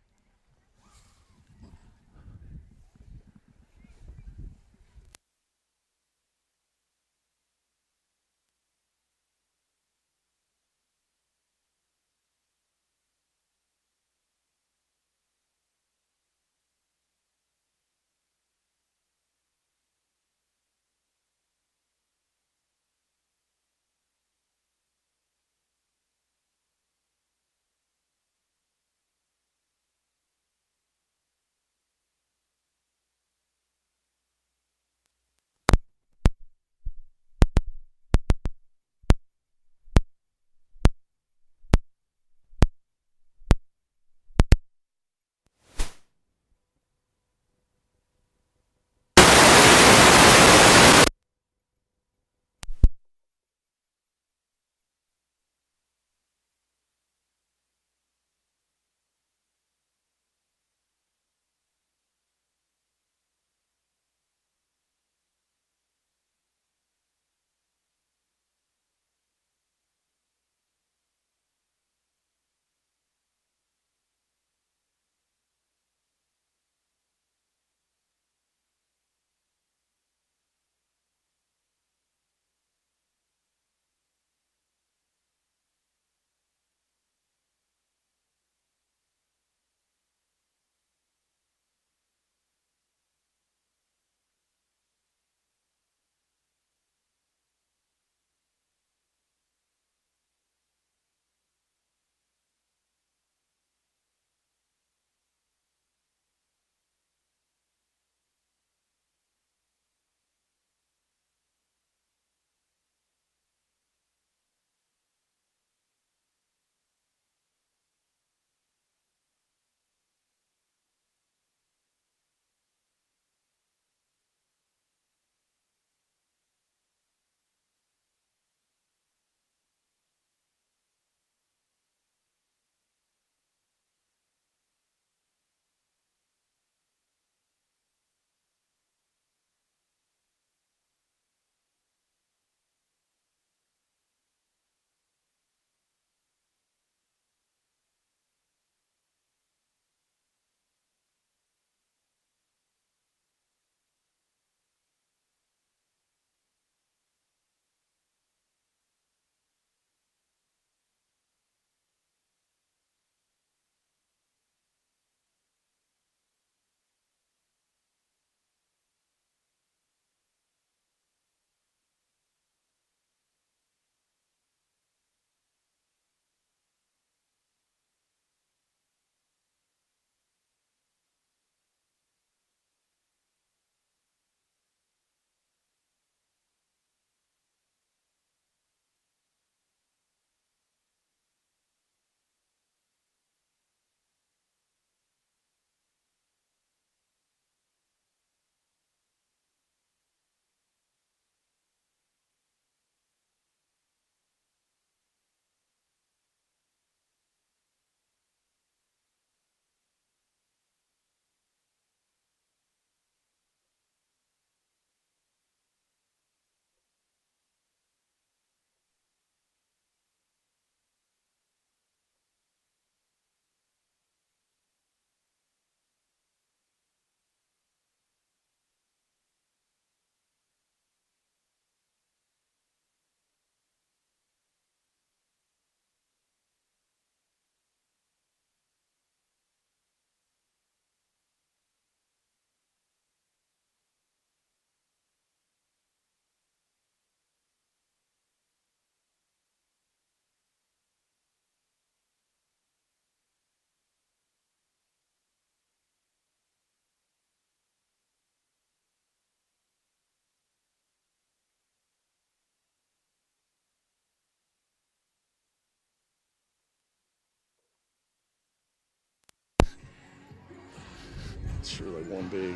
year they won big.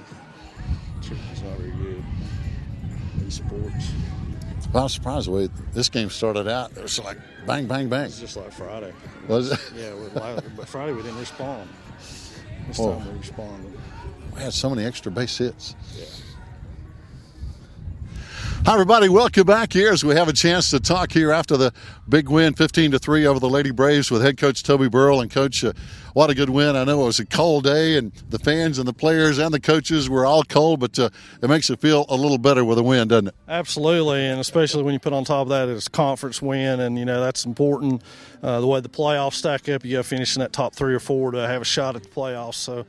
Cherokee's not very good in sports. Well, I was surprised the way this game started out. It was like bang, bang, bang. It's just like Friday. Was it? Yeah, but Friday we didn't respond. This Oh. time we responded. We had so many extra base hits. Yeah. Hi, everybody. Welcome back here as we have a chance to talk here after the big win, 15-3 over the Lady Braves with head coach Toby Burrell. And, Coach, what a good win. I know it was a cold day, and the fans and the players and the coaches were all cold, but it makes it feel a little better with a win, doesn't it? Absolutely, and especially when you put on top of that it's a conference win, and, that's important. The way the playoffs stack up, you got to finish in that top 3 or 4 to have a shot at the playoffs. So,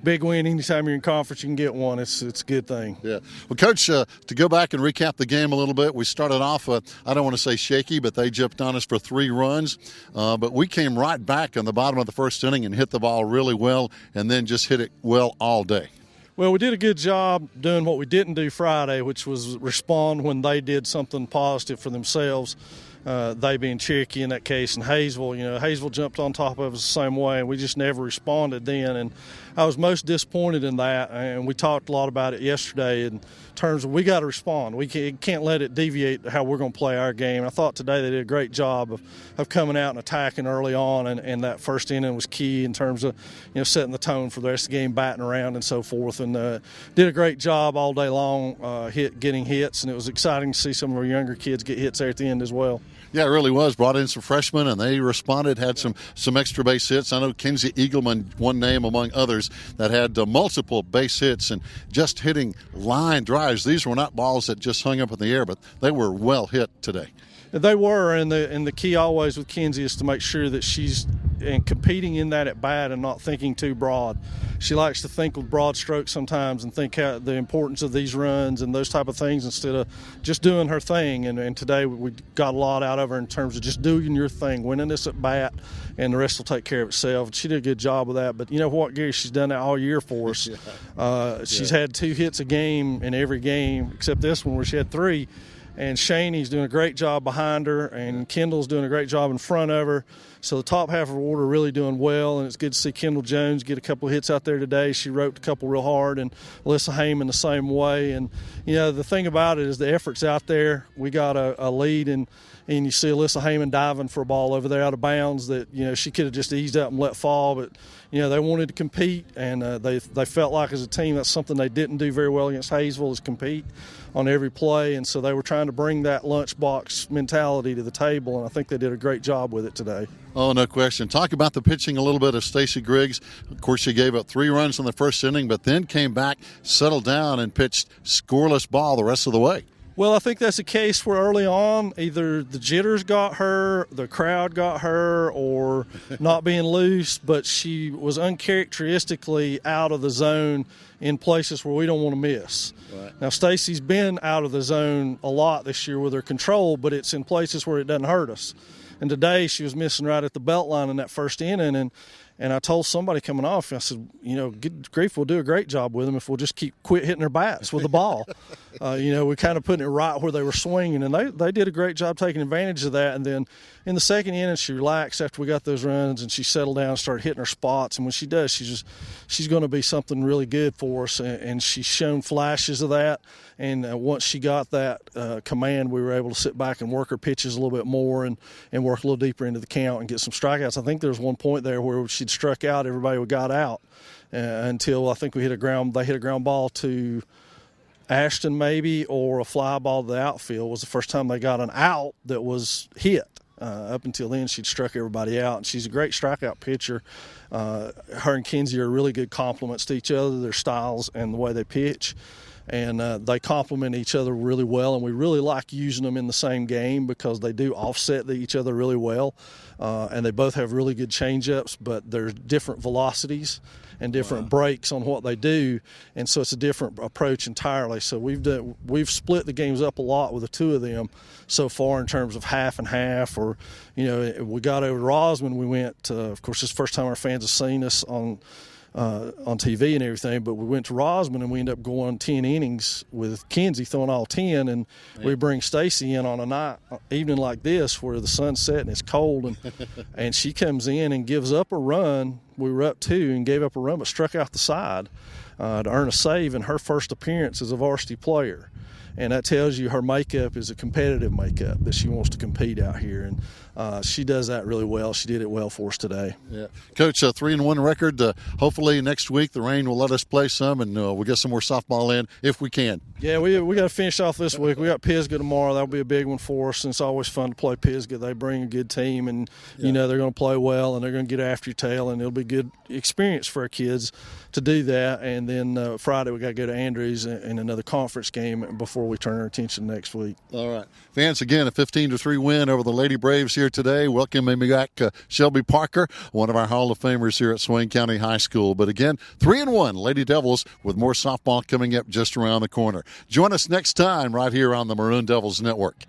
big win. Anytime you're in conference, you can get one. It's a good thing. Yeah. Well, Coach, to go back and recap the game a little bit, we started off, I don't want to say shaky, but they jumped on us for 3 runs. But we came right back on the bottom of the first inning and hit the ball really well and then just hit it well all day. Well, we did a good job doing what we didn't do Friday, which was respond when they did something positive for themselves. They being Cherokee in that case, and Hayesville. Hayesville jumped on top of us the same way, and we just never responded then. And I was most disappointed in that, and we talked a lot about it yesterday in terms of we got to respond. We can't let it deviate how we're going to play our game. And I thought today they did a great job of coming out and attacking early on, and that first inning was key in terms of setting the tone for the rest of the game, batting around and so forth. And did a great job all day long getting hits, and it was exciting to see some of our younger kids get hits there at the end as well. Yeah, it really was. Brought in some freshmen, and they responded, had some extra base hits. I know Kenzie Eagleman, one name among others, that had multiple base hits and just hitting line drives. These were not balls that just hung up in the air, but they were well hit today. They were, and the key always with Kenzie is to make sure that she's competing in that at bat and not thinking too broad. She likes to think with broad strokes sometimes and think the importance of these runs and those type of things instead of just doing her thing. And today we got a lot out of her in terms of just doing your thing, winning this at bat, and the rest will take care of itself. She did a good job with that. But you know what, Gary? She's done that all year for us. She's had 2 hits a game in every game except this one where she had 3. And Shaney's doing a great job behind her, and Kendall's doing a great job in front of her. So the top half of her order really doing well, and it's good to see Kendall Jones get a couple of hits out there today. She roped a couple real hard, and Alyssa Heyman the same way. And, the thing about it is the effort's out there. We got a lead, and you see Alyssa Heyman diving for a ball over there out of bounds that, she could have just eased up and let fall. But, they wanted to compete, and they felt like as a team that's something they didn't do very well against Hayesville is compete on every play. And so they were trying to bring that lunchbox mentality to the table, and I think they did a great job with it today. Oh, no question. Talk about the pitching a little bit of Stacey Griggs. Of course, she gave up 3 runs in the first inning, but then came back, settled down, and pitched scoreless ball the rest of the way. Well, I think that's a case where early on either the jitters got her, the crowd got her, or not being loose, but she was uncharacteristically out of the zone in places where we don't want to miss. Right. Now, Stacy's been out of the zone a lot this year with her control, but it's in places where it doesn't hurt us. And today she was missing right at the belt line in that first inning, and I told somebody coming off, I said, good grief, we'll do a great job with them if we'll just quit hitting their bats with the ball. We kind of putting it right where they were swinging, and they did a great job taking advantage of that. And then in the second inning, she relaxed after we got those runs, and she settled down and started hitting her spots. And when she does, she's going to be something really good for us, and she's shown flashes of that. And once she got that command, we were able to sit back and work her pitches a little bit more and work a little deeper into the count and get some strikeouts. I think there was one point there where she'd struck out, everybody got out until I think they hit a ground ball to Ashton maybe, or a fly ball to the outfield was the first time they got an out that was hit. Up until then, she'd struck everybody out, and she's a great strikeout pitcher. Her and Kenzie are really good complements to each other, their styles and the way they pitch. And they complement each other really well, and we really like using them in the same game because they do offset each other really well. And they both have really good changeups, but there's different velocities and different breaks on what they do, and so it's a different approach entirely. So we've split the games up a lot with the two of them so far in terms of half and half. Or we got over to Rosman. We went. Of course, it's the first time our fans have seen us on TV and everything, but we went to Rosman and we ended up going 10 innings with Kenzie throwing all 10, and we bring Stacy in on a evening like this where the sun's set and it's cold, and she comes in and gives up a run. We were up 2 and gave up a run but struck out the side, to earn a save in her first appearance as a varsity player. And that tells you her makeup is a competitive makeup, that she wants to compete out here. And she does that really well. She did it well for us today. Yeah, Coach, a 3-1 record. Hopefully next week the rain will let us play some, and we'll get some more softball in if we can. Yeah, we got to finish off this week. We got Pisgah tomorrow. That'll be a big one for us, and it's always fun to play Pisgah. They bring a good team, and you know they're going to play well, and they're going to get after your tail, and it'll be a good experience for our kids to do that. And then Friday we got to go to Andrews in another conference game before we turn our attention next week. All right, fans, again, a 15-3 win over the Lady Braves here today. Welcoming back Shelby Parker, one of our Hall of Famers here at Swain County High School. But again, 3-1 Lady Devils with more softball coming up just around the corner. Join us next time right here on the Maroon Devils Network.